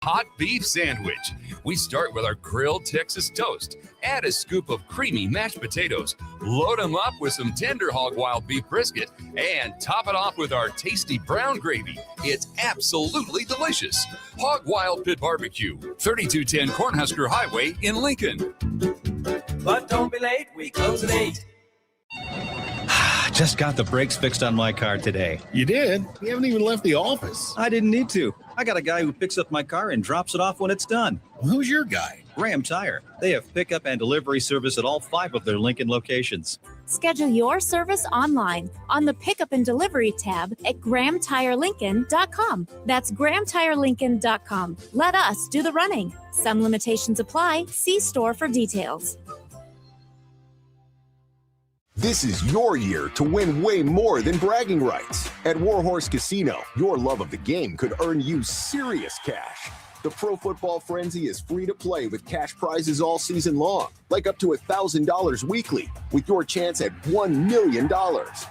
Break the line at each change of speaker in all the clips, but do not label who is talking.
hot beef sandwich. We start with our grilled Texas toast. Add a scoop of creamy mashed potatoes. Load them up with some tender hog wild beef brisket. And top it off with our tasty brown gravy. It's absolutely delicious. Hog Wild Pit Barbecue, 3210 Cornhusker Highway in Lincoln.
But don't be late, we close at 8.
Just got the brakes fixed on my car today.
You did? You haven't even left the office.
I didn't need to. I got a guy who picks up my car and drops it off when it's done.
Well, who's your guy?
Graham Tire. They have pickup and delivery service at all 5 of their Lincoln locations.
Schedule your service online on the Pickup and Delivery tab at GrahamTireLincoln.com. That's GrahamTireLincoln.com. Let us do the running. Some limitations apply. See store for details.
This is your year to win way more than bragging rights. At Warhorse Casino, your love of the game could earn you serious cash. The Pro Football Frenzy is free to play with cash prizes all season long, like up to $1,000 weekly, with your chance at $1 million,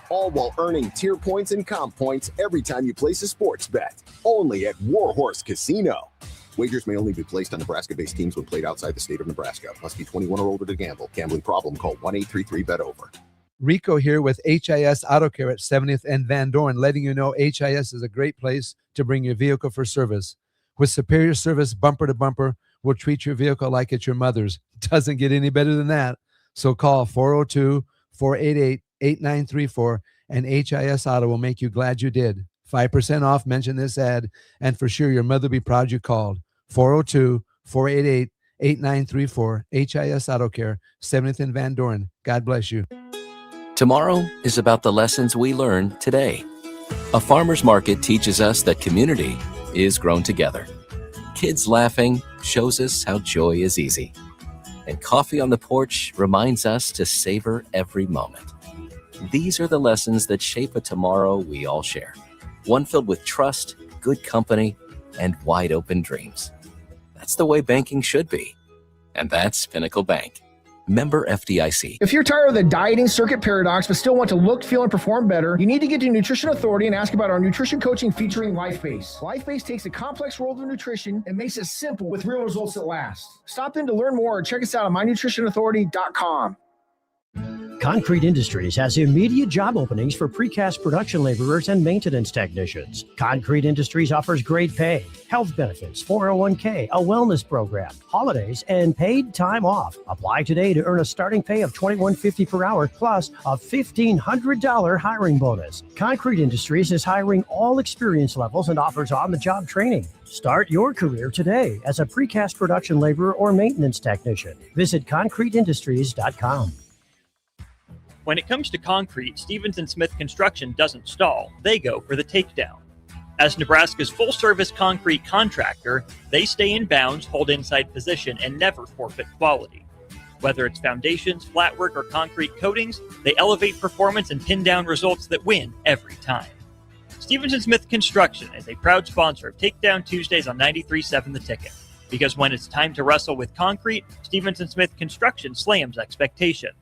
all while earning tier points and comp points every time you place a sports bet. Only at Warhorse Casino. Wagers may only be placed on Nebraska-based teams when played outside the state of Nebraska. Must be 21 or older to gamble. Gambling problem? Call 1-833-BET-OVER.
Rico here with HIS Auto Care at 70th and Van Dorn, letting you know HIS is a great place to bring your vehicle for service. With superior service, bumper to bumper, we'll treat your vehicle like it's your mother's. Doesn't get any better than that. So call 402-488-8934 and HIS Auto will make you glad you did. 5% off, mention this ad, and for sure your mother will be proud you called. 402-488-8934, HIS Auto Care, 70th and Van Dorn. God bless you.
Tomorrow is about the lessons we learn today. A farmer's market teaches us that community is grown together. Kids laughing shows us how joy is easy. And coffee on the porch reminds us to savor every moment. These are the lessons that shape a tomorrow we all share. One filled with trust, good company, and wide open dreams. That's the way banking should be. And that's Pinnacle Bank. Member FDIC.
If you're tired of the dieting circuit paradox but still want to look, feel, and perform better, you need to get to Nutrition Authority and ask about our nutrition coaching featuring LifeBase. LifeBase takes the complex world of nutrition and makes it simple with real results that last. Stop in to learn more or check us out on mynutritionauthority.com.
Concrete Industries has immediate job openings for precast production laborers and maintenance technicians. Concrete Industries offers great pay, health benefits, 401k, a wellness program, holidays, and paid time off. Apply today to earn a starting pay of $21.50 per hour plus a $1,500 hiring bonus. Concrete Industries is hiring all experience levels and offers on-the-job training. Start your career today as a precast production laborer or maintenance technician. Visit concreteindustries.com.
When it comes to concrete, Stevens & Smith Construction doesn't stall. They go for the takedown. As Nebraska's full-service concrete contractor, they stay in bounds, hold inside position, and never forfeit quality. Whether it's foundations, flatwork, or concrete coatings, they elevate performance and pin down results that win every time. Stevens & Smith Construction is a proud sponsor of Takedown Tuesdays on 93.7 The Ticket. Because when it's time to wrestle with concrete, Stevens & Smith Construction slams expectations.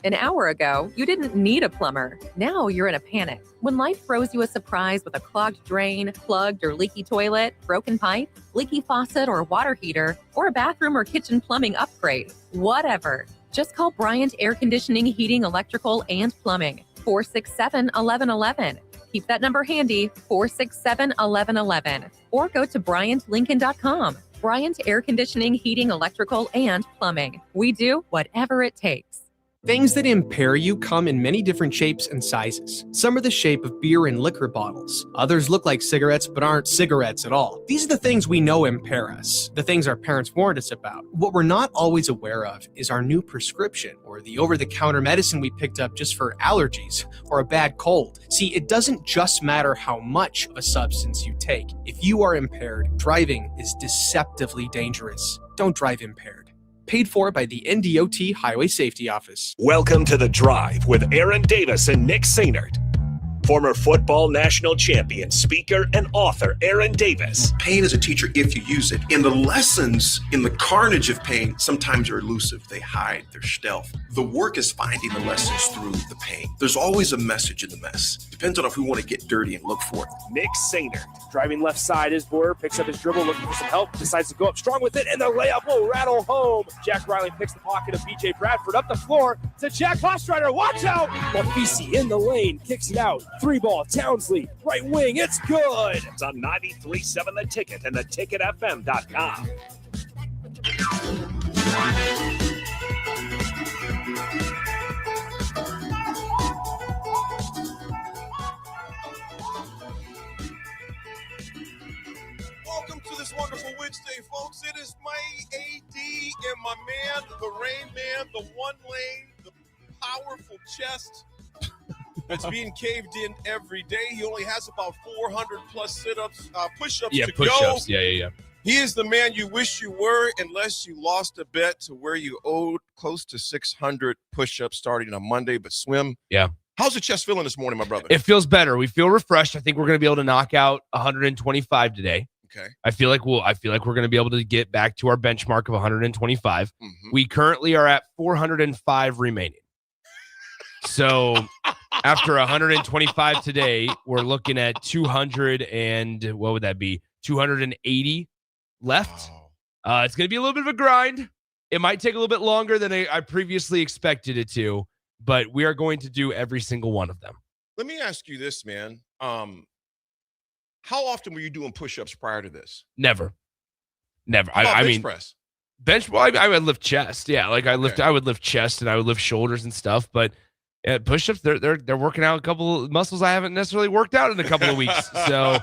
An hour ago, you didn't need a plumber. Now you're in a panic. When life throws you a surprise with a clogged drain, plugged or leaky toilet, broken pipe, leaky faucet or water heater, or a bathroom or kitchen plumbing upgrade, whatever. Just call Bryant Air Conditioning, Heating, Electrical, and Plumbing. 467-1111. Keep that number handy, 467-1111. Or go to BryantLincoln.com. Bryant Air Conditioning, Heating, Electrical, and Plumbing. We do whatever it takes.
Things that impair you come in many different shapes and sizes. Some are the shape of beer and liquor bottles. Others look like cigarettes but aren't cigarettes at all. These are the things we know impair us, the things our parents warned us about. What we're not always aware of is our new prescription or the over-the-counter medicine we picked up just for allergies or a bad cold. See, it doesn't just matter how much of a substance you take. If you are impaired, driving is deceptively dangerous. Don't drive impaired. Paid for by the NDOT Highway Safety Office.
Welcome to The Drive with Aaron Davis and Nick Sainert. former football national champion, speaker, and author Aaron Davis.
Pain is a teacher if you use it. And the lessons in the carnage of pain sometimes are elusive. They hide, they're stealth. The work is finding the lessons through the pain. There's always a message in the mess. Depends on if we want to get dirty and look for it.
Nick Sainer.
Driving left side is Boyer, picks up his dribble, looking for some help, decides to go up strong with it, and the layup will rattle home. Jack Riley picks the pocket of B.J. Bradford up the floor to Jack Hofstreiter. Watch out! Mafisi in the lane, kicks it out. 3-ball, Townsley, right wing, it's good!
It's on 93.7 The Ticket and theticketfm.com.
Welcome to this wonderful Wednesday, folks. It is my AD and my man, the Rain Man, the one lane, the powerful chest that's being caved in every day. He only has about 400 plus sit-ups, push-ups to
push-ups.
go.
Yeah.
He is the man you wish you were unless you lost a bet to where you owed close to 600 push-ups starting on Monday. But Swim,
Yeah.
how's the chest feeling this morning, my brother?
It feels better. We feel refreshed. I think we're going to be able to knock out 125 today.
Okay.
I feel like we're going to be able to get back to our benchmark of 125. We currently are at 405 remaining. So after 125 today, we're looking at 200 and what would that be? 280 left. It's going to be a little bit of a grind. It might take a little bit longer than I previously expected it to, but we are going to do every single one of them.
Let me ask you this, man. How often were you doing push-ups prior to this?
Never.
How about
I
bench
mean,
press?
I would lift chest. Yeah, like I would lift chest and I would lift shoulders and stuff. But push-ups, they're working out a couple of muscles I haven't necessarily worked out in a couple of weeks. So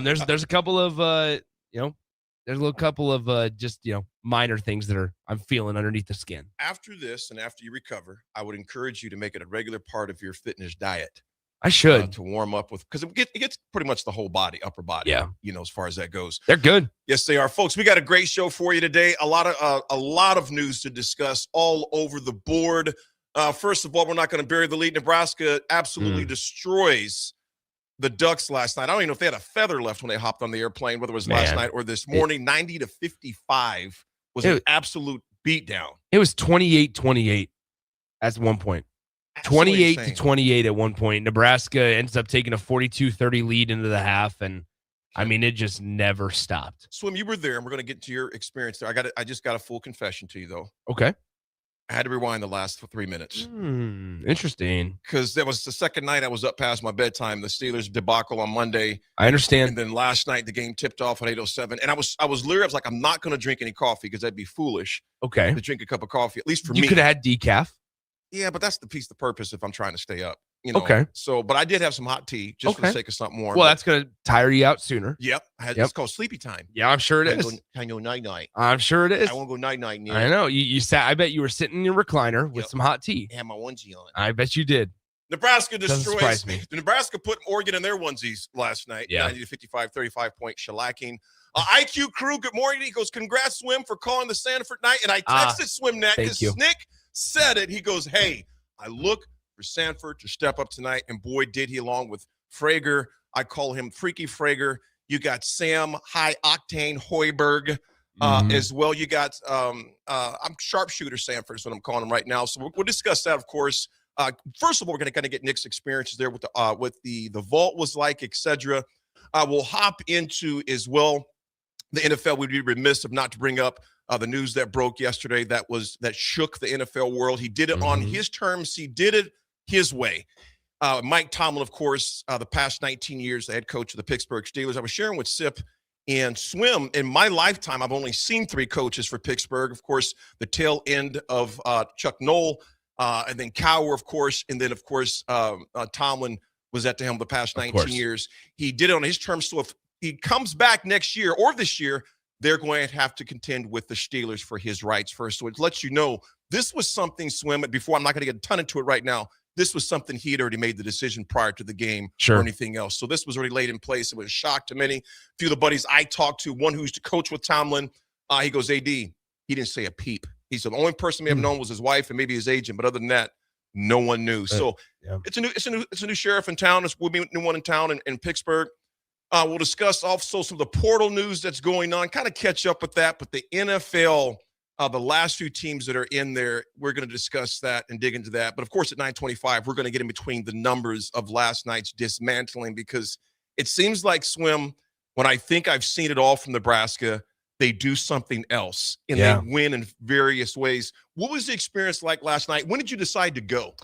there's a couple of there's a couple of just minor things that I'm feeling underneath the skin.
After this and after you recover, I would encourage you to make it a regular part of your fitness diet.
I should
to warm up with, because it gets pretty much the whole body, upper body.
Yeah,
as far as that goes.
They're good.
Yes, they are, folks. We got a great show for you today. A lot of news to discuss all over the board. First of all, we're not going to bury the lead. Nebraska absolutely destroys the Ducks last night. I don't even know if they had a feather left when they hopped on the airplane, whether it was last night or this morning. 90-55 was an absolute beatdown.
It was 28-28 at one point. 28-28 at one point. Nebraska ends up taking a 42-30 lead into the half, and I mean, it just never stopped.
Swim, you were there, and we're going to get to your experience there. I just got a full confession to you, though.
Okay.
I had to rewind the last 3 minutes.
Interesting.
Because that was the second night I was up past my bedtime. The Steelers debacle on Monday.
I understand.
And then last night the game tipped off at 8:07. And I was literally, I was like, I'm not going to drink any coffee because that'd be foolish.
Okay.
To drink a cup of coffee, at least for me.
You could have had decaf.
Yeah, but that's the piece of purpose if I'm trying to stay up.
Okay.
So, but I did have some hot tea just for the sake of something warm.
Well, that's going to tire you out sooner.
Yep. It's called sleepy time.
Yeah, I'm sure it is.
I go night-night.
I'm sure it is.
I won't go night-night.
I know. You sat. I bet you were sitting in your recliner with some hot tea.
I had my onesie on.
I bet you did.
Nebraska
Doesn't
destroys.
surprise me.
Nebraska put Oregon in their onesies last night.
Yeah.
90-55, 35-point shellacking. IQ Crew, good morning. He goes, congrats, Swim, for calling the Sanford night. And I texted Swimnet because Nick said it. He goes, hey, I look for Sanford to step up tonight, and boy, did he, along with Frager. I call him Freaky Frager. You got Sam High Octane Hoiberg as well. You got I'm Sharpshooter Sanford is what I'm calling him right now. So we'll discuss that, of course. First of all, we're going to kind of get Nick's experiences there with the vault was like, etc. We'll hop into as well the NFL. We'd be remiss of not to bring up the news that broke yesterday that shook the NFL world. He did it on his terms. He did it his way. Mike Tomlin, of course, the past 19 years, the head coach of the Pittsburgh Steelers. I was sharing with Sip and Swim. In my lifetime, I've only seen 3 coaches for Pittsburgh. Of course, the tail end of Chuck Noll, and then Cowher, of course, and then, of course, Tomlin was at the helm the past 19 years. He did it on his terms. So if he comes back next year or this year, they're going to have to contend with the Steelers for his rights first. So it lets you know this was something, Swim, before I'm not going to get a ton into it right now. This was something he had already made the decision prior to the game or anything else. So this was already laid in place. It was a shock to many. A few of the buddies I talked to, one who used to coach with Tomlin, he goes, AD, he didn't say a peep. He said the only person we have known was his wife and maybe his agent. But other than that, no one knew. So it's a new sheriff in town. We'll be a new one in town in Pittsburgh. We'll discuss also some of the portal news that's going on, kind of catch up with that. But the NFL, the last few teams that are in there, we're going to discuss that and dig into that. But, of course, at 9:25, we're going to get in between the numbers of last night's dismantling, because it seems like, Swim, when I think I've seen it all from Nebraska, they do something else, and they win in various ways. What was the experience like last night? When did you decide to go?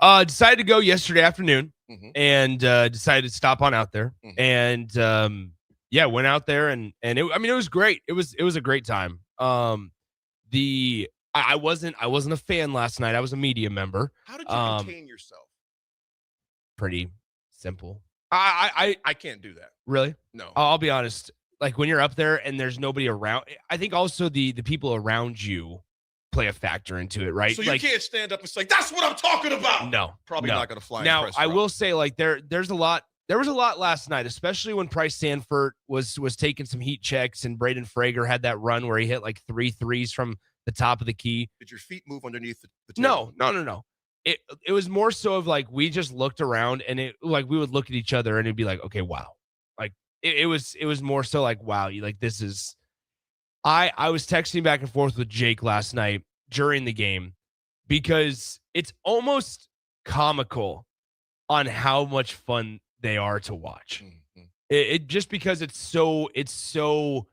Decided to go yesterday afternoon, and decided to stop on out there. And went out there, and it was great. It was a great time. I wasn't a fan last night. I was a media member.
How did you contain yourself?
Pretty simple.
I can't do that.
Really?
No.
I'll be honest. Like, when you're up there and there's nobody around, I think also the people around you play a factor into it, right?
So you can't stand up and say, "That's what I'm talking about."
No,
probably not going to fly.
Now, I will say, like, there was a lot last night, especially when Price Sanford was taking some heat checks, and Braden Frager had that run where he hit like 3 threes from the top of the key.
Did your feet move underneath the table?
No. It was more so of like, we just looked around, and we would look at each other and it'd be like, okay, wow. Like it was more so like, wow, this is. I was texting back and forth with Jake last night during the game, because it's almost comical on how much fun they are to watch. It just because it's so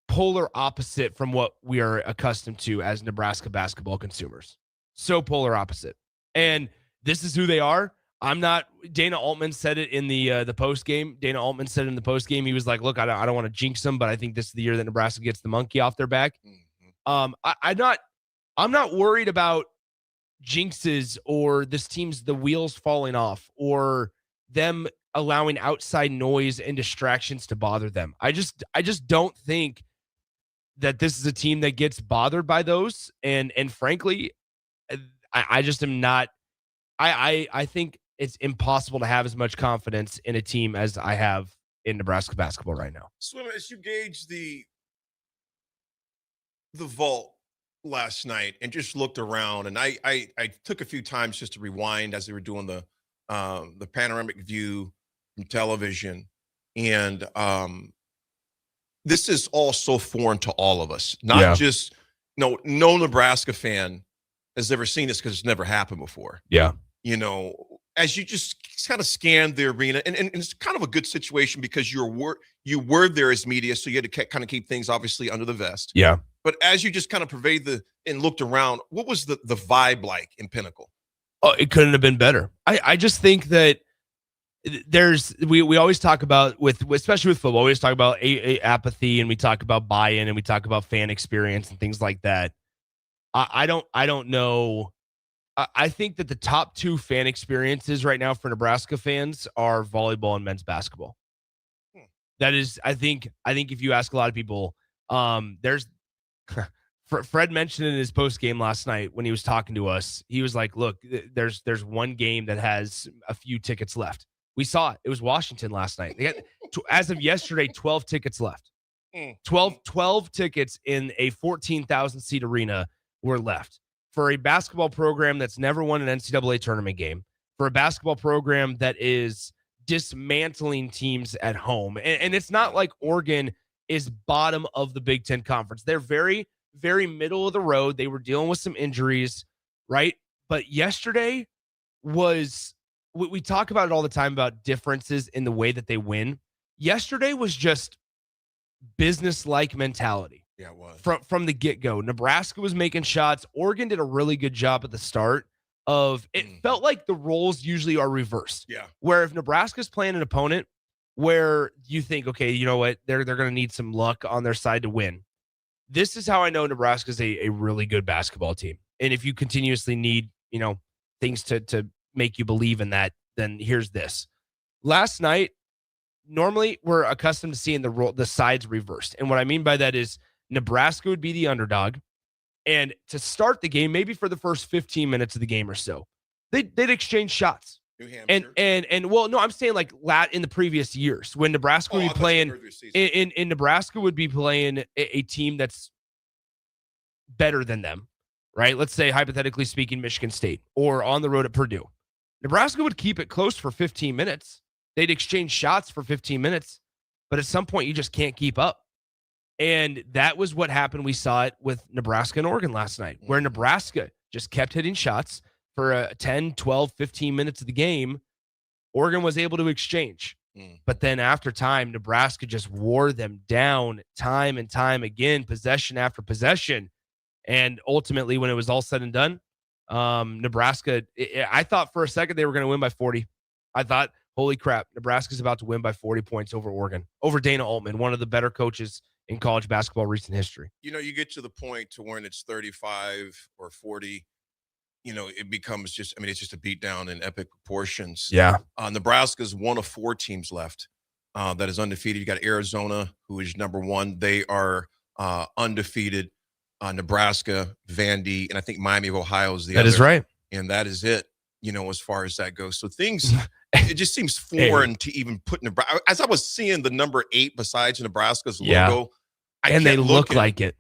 polar opposite from what we are accustomed to as Nebraska basketball consumers. So polar opposite. And this is who they are. Dana Altman said it in the post game. Dana Altman said it in the post game. He was like, look, I don't want to jinx them, but I think this is the year that Nebraska gets the monkey off their back. I'm not worried about jinxes or this team's the wheels falling off or them allowing outside noise and distractions to bother them. I just don't think that this is a team that gets bothered by those. And frankly, I just am not. I think it's impossible to have as much confidence in a team as I have in Nebraska basketball right now.
Swim, as you gauge the vault last night and just looked around, and I took a few times just to rewind as they were doing the panoramic view from television, and this is all so foreign to all of us. Not just no Nebraska fan has ever seen this because it's never happened before.
Yeah.
As you just kind of scanned the arena, and it's kind of a good situation because you were there as media, so you had to kind of keep things obviously under the vest.
Yeah.
But as you just kind of pervade and looked around, what was the vibe like in Pinnacle?
Oh, it couldn't have been better. I just think that we always talk about especially with football, we always talk about apathy, and we talk about buy-in, and we talk about fan experience and things like that. I don't know. I think that the top 2 fan experiences right now for Nebraska fans are volleyball and men's basketball. That is, I think if you ask a lot of people, there's Fred mentioned in his post game last night when he was talking to us, he was like, look, there's one game that has a few tickets left. We saw it. It was Washington last night. They got, as of yesterday, 12 tickets left. 12 tickets in a 14,000 seat arena were left. For a basketball program that's never won an NCAA tournament game, for a basketball program that is dismantling teams at home. And it's not like Oregon is bottom of the Big Ten Conference. They're very, very middle of the road. They were dealing with some injuries, right? But yesterday was, we talk about it all the time about differences in the way that they win. Yesterday was just business-like mentality.
Yeah, it was.
From the get-go. Nebraska was making shots. Oregon did a really good job at the start of it. Felt like the roles usually are reversed.
Yeah.
Where if Nebraska's playing an opponent where you think, okay, you know what, they're going to need some luck on their side to win. This is how I know Nebraska's a really good basketball team. And if you continuously need, things to make you believe in that, then here's this. Last night, normally we're accustomed to seeing the sides reversed. And what I mean by that is Nebraska would be the underdog. And to start the game, maybe for the first 15 minutes of the game or so, they'd exchange shots.
New Hampshire.
And well, no, I'm saying like in the previous years when Nebraska would be playing in Nebraska would be playing a team that's better than them. right? Let's say, hypothetically speaking, Michigan State or on the road at Purdue. Nebraska would keep it close for 15 minutes. They'd exchange shots for 15 minutes, but at some point you just can't keep up. And that was what happened. We saw it with Nebraska and Oregon last night, where Nebraska just kept hitting shots for 10, 12, 15 minutes of the game. Oregon was able to exchange. But then after time, Nebraska just wore them down time and time again, possession after possession. And ultimately, when it was all said and done, Nebraska, I thought for a second they were going to win by 40. I thought, holy crap, Nebraska's about to win by 40 points over Oregon, over Dana Altman, one of the better coaches in college basketball recent history.
You get to the point to when it's 35 or 40, it becomes just, it's just a beatdown in epic proportions.
Yeah.
Nebraska's one of 4 teams left that is undefeated. You got Arizona, who is number 1. They are undefeated. Nebraska, Vandy, and I think Miami of Ohio is the other.
That is right.
And that is it, as far as that goes. So things, it just seems foreign to even put Nebraska. As I was seeing the number 8 besides Nebraska's logo,
and they look like it.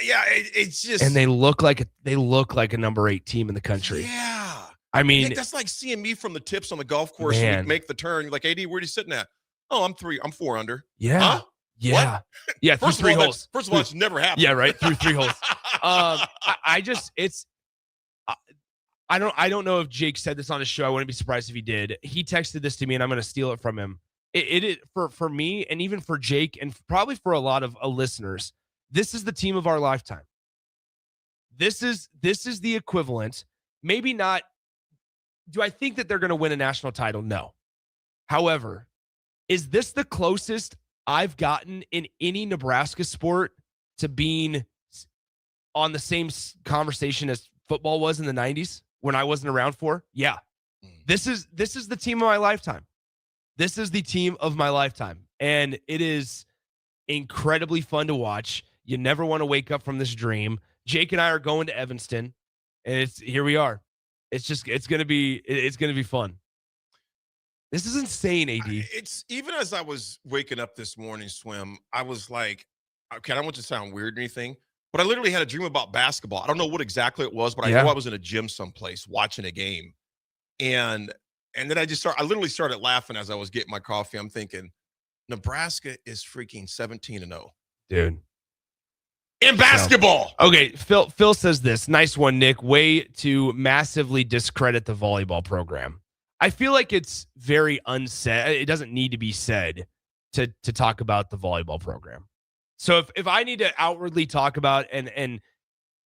Yeah, it's just,
and they look like a number 8 team in the country.
Yeah,
I mean,
that's like seeing me from the tips on the golf course.
Man.
And we make the turn. You're like, AD, where are you sitting at? Oh, I'm 4 under.
Yeah,
huh?
yeah,
What?
yeah.
First
Through 3
of all,
holes.
First of all, it's never happened.
Yeah, right. Through 3 holes. I don't know if Jake said this on his show. I wouldn't be surprised if he did. He texted this to me, and I'm going to steal it from him. It for me, and even for Jake, and probably for a lot of listeners. This is the team of our lifetime. This is the equivalent. Maybe not. Do I think that they're going to win a national title? No. However, is this the closest I've gotten in any Nebraska sport to being on the same conversation as football was in the 90s when I wasn't around for? Yeah. This is the team of my lifetime. This is the team of my lifetime. And it is incredibly fun to watch. You never want to wake up from this dream. Jake and I are going to Evanston, and here we are. It's gonna be fun. This is insane, AD.
It's even as I was waking up this morning, Swim, I was like, okay, I don't want to sound weird or anything, but I literally had a dream about basketball. I don't know what exactly it was, but I know I was in a gym someplace watching a game. And then I literally started laughing as I was getting my coffee. I'm thinking, Nebraska is freaking 17-0.
Dude.
In basketball.
Okay, Phil says this. Nice one, Nick. Way to massively discredit the volleyball program. I feel like it's very unsaid. It doesn't need to be said to talk about the volleyball program. So if I need to outwardly talk about and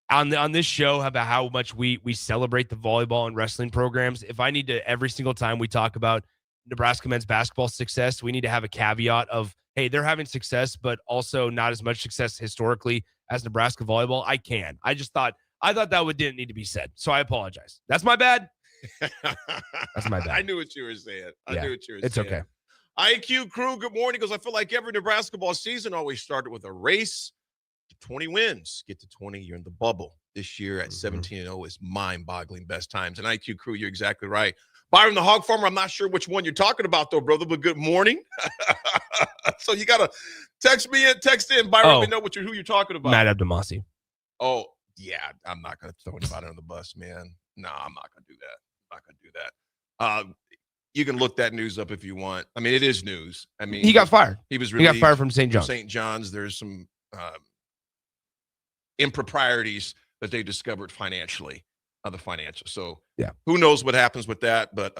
on this show about how much we celebrate the volleyball and wrestling programs, if I need to every single time we talk about Nebraska men's basketball success, we need to have a caveat of, hey, they're having success, but also not as much success historically as Nebraska volleyball. I thought that didn't need to be said. So I apologize. That's my bad. That's my bad.
I knew what you were saying.
It's okay.
IQ Crew, good morning. Goes, I feel like every Nebraska ball season always started with a race to 20 wins. Get to 20, you're in the bubble. This year at 17-0 is mind-boggling best times. And IQ Crew, you're exactly right. Byron the Hog Farmer, I'm not sure which one you're talking about, though, brother, but good morning. So you got to text in, Byron, let me know who you're talking about.
Matt Abdelmassi.
Oh, yeah, I'm not going to throw anybody on the bus, man. No, I'm not going to do that. You can look that news up if you want. I mean, it is news. I mean,
he got fired.
He was
relieved. He got fired from St. John's.
St. John's. There's some improprieties that they discovered financially, the financial. So
yeah,
who knows what happens with that? But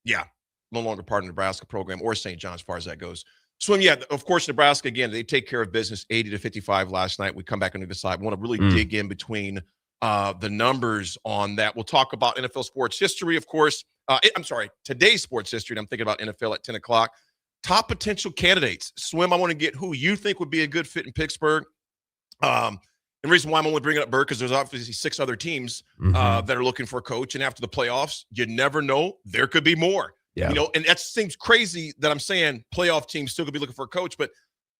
yeah, no longer part of the Nebraska program or St. John as far as that goes. Swim, yeah, of course, Nebraska, again, they take care of business 80-55 last night. We come back on the other side. We want to really dig in between the numbers on that. We'll talk about NFL sports history, of course. I'm sorry, today's sports history. And I'm thinking about NFL at 10 o'clock. Top potential candidates. Swim, I want to get who you think would be a good fit in Pittsburgh. And the reason why I'm only bringing up Burke is there's obviously 6 other teams that are looking for a coach. And after the playoffs, you never know. There could be more.
Yeah.
You know, and that seems crazy that I'm saying playoff teams still could be looking for a coach. But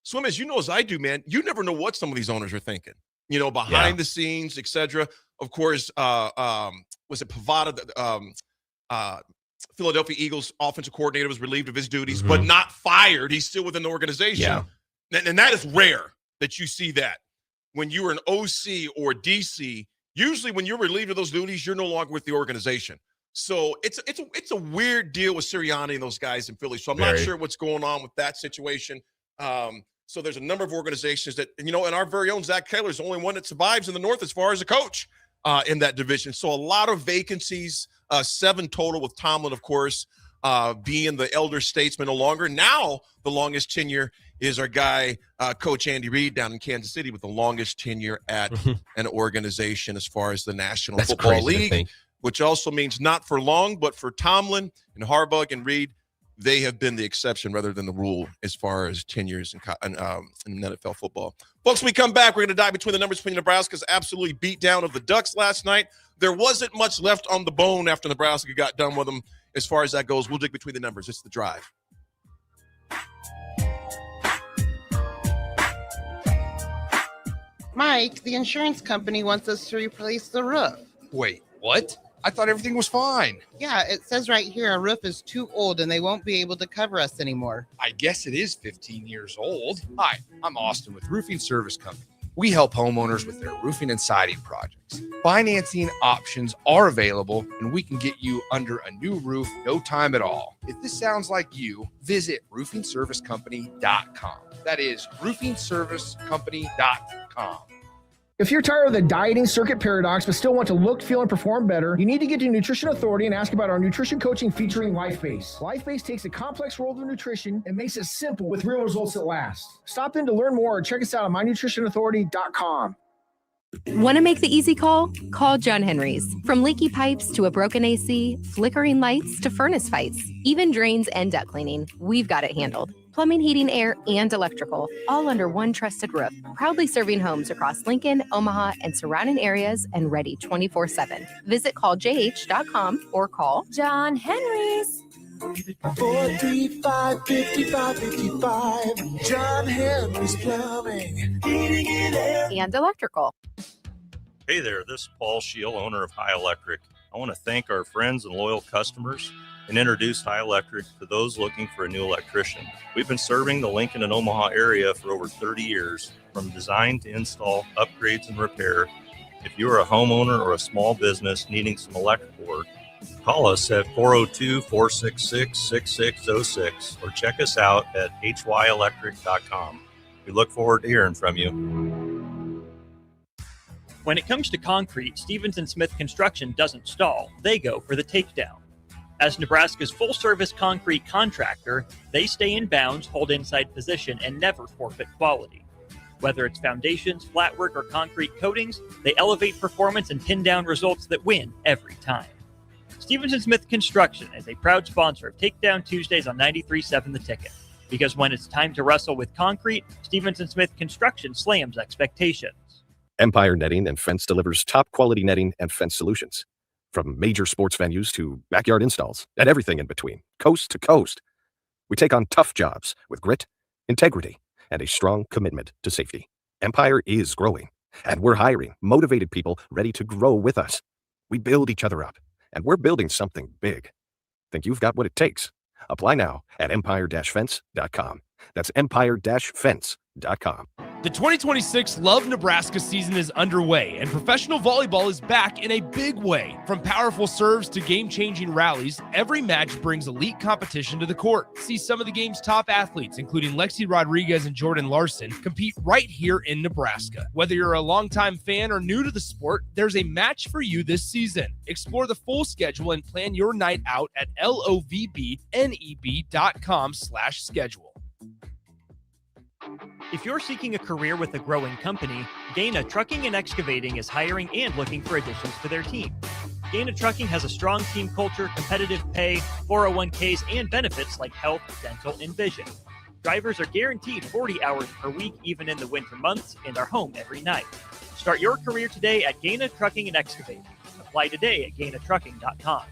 Swim, as you know as I do, man, you never know what some of these owners are thinking. You know, behind the scenes, etc. Of course, was it Pavada? Philadelphia Eagles offensive coordinator was relieved of his duties, but not fired. He's still within the organization. Yeah. And that is rare that you see that. When you are an OC or DC, Usually when you're relieved of those duties, you're no longer with the organization. So it's a weird deal with Sirianni and those guys in Philly. So I'm not sure what's going on with that situation. So there's a number of organizations that, and our very own Zach Taylor is the only one that survives in the North as far as a coach in that division. So a lot of vacancies, 7 total with Tomlin, of course, being the elder statesman no longer. Now the longest tenure is our guy, Coach Andy Reid down in Kansas City with the longest tenure at an organization as far as the National Football League, which also means not for long, but for Tomlin and Harbaugh and Reid, they have been the exception rather than the rule as far as tenures in NFL football. Folks, when we come back, we're going to dive between the numbers between Nebraska's absolutely beat down of the Ducks last night. There wasn't much left on the bone after Nebraska got done with them as far as that goes. We'll dig between the numbers. It's The Drive.
Mike, the insurance company wants us to replace the roof.
Wait, what? I thought everything was fine.
Yeah, it says right here our roof is too old and they won't be able to cover us anymore.
I guess it is 15 years old. Hi, I'm Austin with Roofing Service Company. We help homeowners with their roofing and siding projects. Financing options are available, and we can get you under a new roof no time at all. If this sounds like you, visit roofingservicecompany.com. That is roofingservicecompany.com.
If you're tired of the dieting circuit paradox but still want to look, feel, and perform better, you need to get to Nutrition Authority and ask about our nutrition coaching featuring LifeBase. LifeBase takes a complex world of nutrition and makes it simple with real results that last. Stop in to learn more or check us out at mynutritionauthority.com.
Want to make the easy call? Call John Henry's. From leaky pipes to a broken AC, flickering lights to furnace fights, even drains and duct cleaning, we've got it handled. Plumbing, heating, air, and electrical, all under one trusted roof. Proudly serving homes across Lincoln, Omaha, and surrounding areas and ready 24/7. Visit calljh.com or call John Henry's.
435-5555. John Henry's Plumbing, Heating,
and Electrical.
Hey there, this is Paul Scheel, owner of High Electric. I want to thank our friends and loyal customers and introduce High Electric to those looking for a new electrician. We've been serving the Lincoln and Omaha area for over 30 years, from design to install, upgrades, and repair. If you're a homeowner or a small business needing some electrical work, call us at 402-466-6606 or check us out at hyelectric.com. We look forward to hearing from you.
When it comes to concrete, Stevens & Smith Construction doesn't stall. They go for the takedown. As Nebraska's full-service concrete contractor, they stay in bounds, hold inside position, and never forfeit quality. Whether it's foundations, flatwork, or concrete coatings, they elevate performance and pin down results that win every time. Stevens & Smith Construction is a proud sponsor of Takedown Tuesdays on 93.7 The Ticket. Because when it's time to wrestle with concrete, Stevens & Smith Construction slams expectations.
Empire Netting and Fence delivers top-quality netting and fence solutions. From major sports venues to backyard installs and everything in between, coast to coast. We take on tough jobs with grit, integrity, and a strong commitment to safety. Empire is growing, and we're hiring motivated people ready to grow with us. We build each other up, and we're building something big. Think you've got what it takes? Apply now at empire-fence.com. That's empire-fence.com.
The 2026 Love Nebraska season is underway, and professional volleyball is back in a big way. From powerful serves to game-changing rallies, every match brings elite competition to the court. See some of the game's top athletes, including Lexi Rodriguez and Jordan Larson, compete right here in Nebraska. Whether you're a longtime fan or new to the sport, there's a match for you this season. Explore the full schedule and plan your night out at lovbneb.com/schedule.
If you're seeking a career with a growing company, Dana Trucking and Excavating is hiring and looking for additions to their team. Dana Trucking has a strong team culture, competitive pay, 401ks, and benefits like health, dental, and vision. Drivers are guaranteed 40 hours per week, even in the winter months, and are home every night. Start your career today at Dana Trucking and Excavating. Apply today at GainaTrucking.com.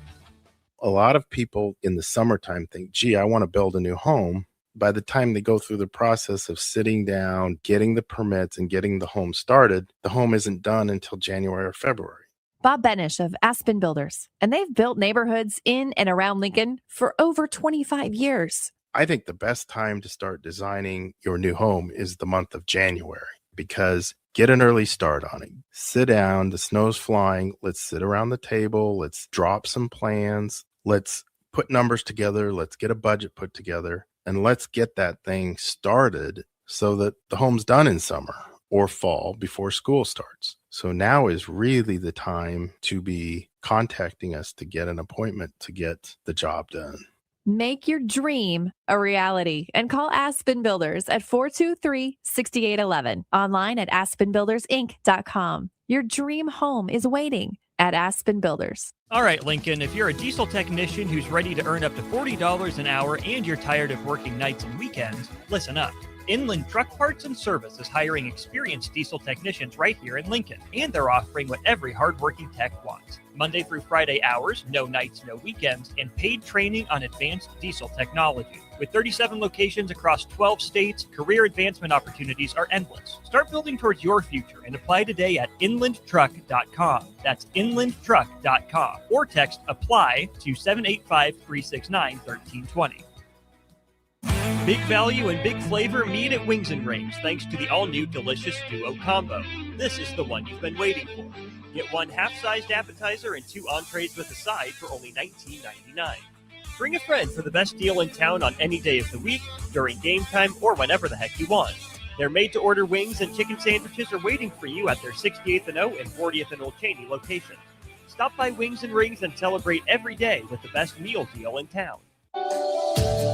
A lot of people in the summertime think, gee, I want to build a new home. By the time they go through the process of sitting down, getting the permits, and getting the home started, the home isn't done until January or February.
Bob Benish of Aspen Builders, and they've built neighborhoods in and around Lincoln for over 25 years.
I think the best time to start designing your new home is the month of January. because get an early start on it. Sit down. The snow's flying. Let's sit around the table. Let's drop some plans. Let's put numbers together. Let's get a budget put together. And let's get that thing started so that the home's done in summer or fall before school starts. So now is really the time to be contacting us to get an appointment to get the job done.
Make your dream a reality and call Aspen Builders at 423-6811. Online at aspenbuildersinc.com. Your dream home is waiting at Aspen Builders.
All right, Lincoln, if you're a diesel technician who's ready to earn up to $40 an hour and you're tired of working nights and weekends, listen up. Inland Truck Parts and Service is hiring experienced diesel technicians right here in Lincoln, and they're offering what every hardworking tech wants. Monday through Friday hours, no nights, no weekends, and paid training on advanced diesel technology. With 37 locations across 12 states, career advancement opportunities are endless. Start building towards your future and apply today at inlandtruck.com. That's inlandtruck.com. Or text APPLY to 785-369-1320. Big value and big flavor meet at Wings and Rings thanks to the all-new delicious Duo Combo. This is the one you've been waiting for. Get one half-sized appetizer and 2 entrees with a side for only $19.99. Bring a friend for the best deal in town on any day of the week, during game time, or whenever the heck you want. Their made-to-order wings and chicken sandwiches are waiting for you at their 68th and O and 40th and Old Cheney locations. Stop by Wings and Rings and celebrate every day with the best meal deal in town.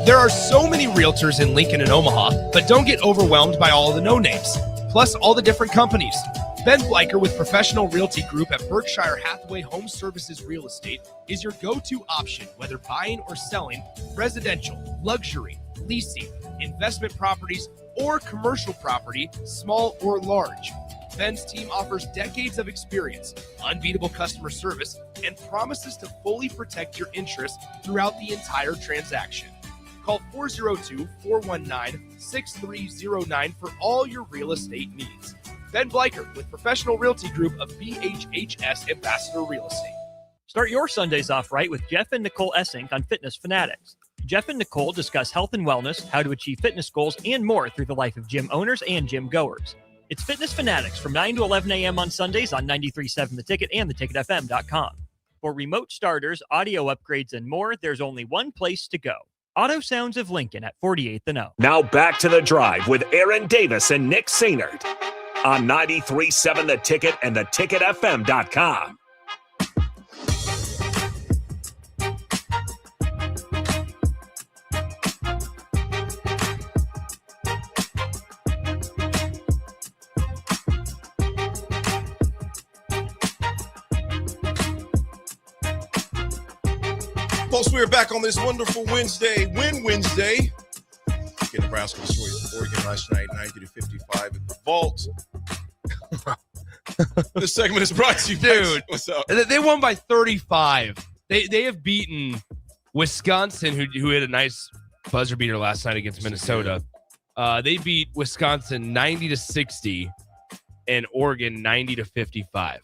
There are so many realtors in Lincoln and Omaha, but don't get overwhelmed by all the no-names, plus all the different companies. Ben Bleicher with Professional Realty Group at Berkshire Hathaway Home Services Real Estate is your go-to option, whether buying or selling residential, luxury, leasing, investment properties, or commercial property, small or large. Ben's team offers decades of experience, unbeatable customer service, and promises to fully protect your interests throughout the entire transaction. Call 402-419-6309 for all your real estate needs. Ben Bleicher with Professional Realty Group of BHHS Ambassador Real Estate.
Start your Sundays off right with Jeff and Nicole Essink on Fitness Fanatics. Jeff and Nicole discuss health and wellness, how to achieve fitness goals, and more through the life of gym owners and gym goers. It's Fitness Fanatics from 9 to 11 a.m. on Sundays on 93.7 The Ticket and theticketfm.com. For remote starters, audio upgrades, and more, there's only one place to go. Auto Sounds of Lincoln at 48th and O.
Now back to the drive with Aaron Davis and Nick Sainert on 93.7 The Ticket and theticketfm.com.
Folks, we are back on this wonderful Wednesday, Wednesday. Get Nebraska destroyed Oregon last night, 90-55 at the Vault. This segment is brought to you,
dude.
What's up?
They won by 35. They have beaten Wisconsin, who had a nice buzzer beater last night against Minnesota. They beat Wisconsin 90-60 and Oregon 90-55.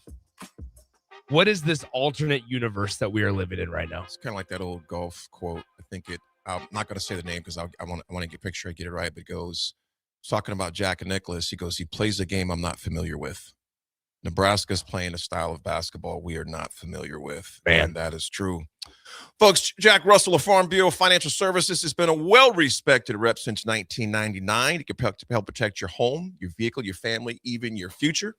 What is this alternate universe that we are living in right now?
It's kind of like that old golf quote. I think I'm not going to say the name because I want to get picture. I get it right. But it goes, talking about Jack and Nicholas. He goes, he plays a game I'm not familiar with. Nebraska's playing a style of basketball we are not familiar with.
Man.
And that is true. Folks, Jack Russell of Farm Bureau Financial Services has been a well-respected rep since 1999. He can help protect your home, your vehicle, your family, even your future.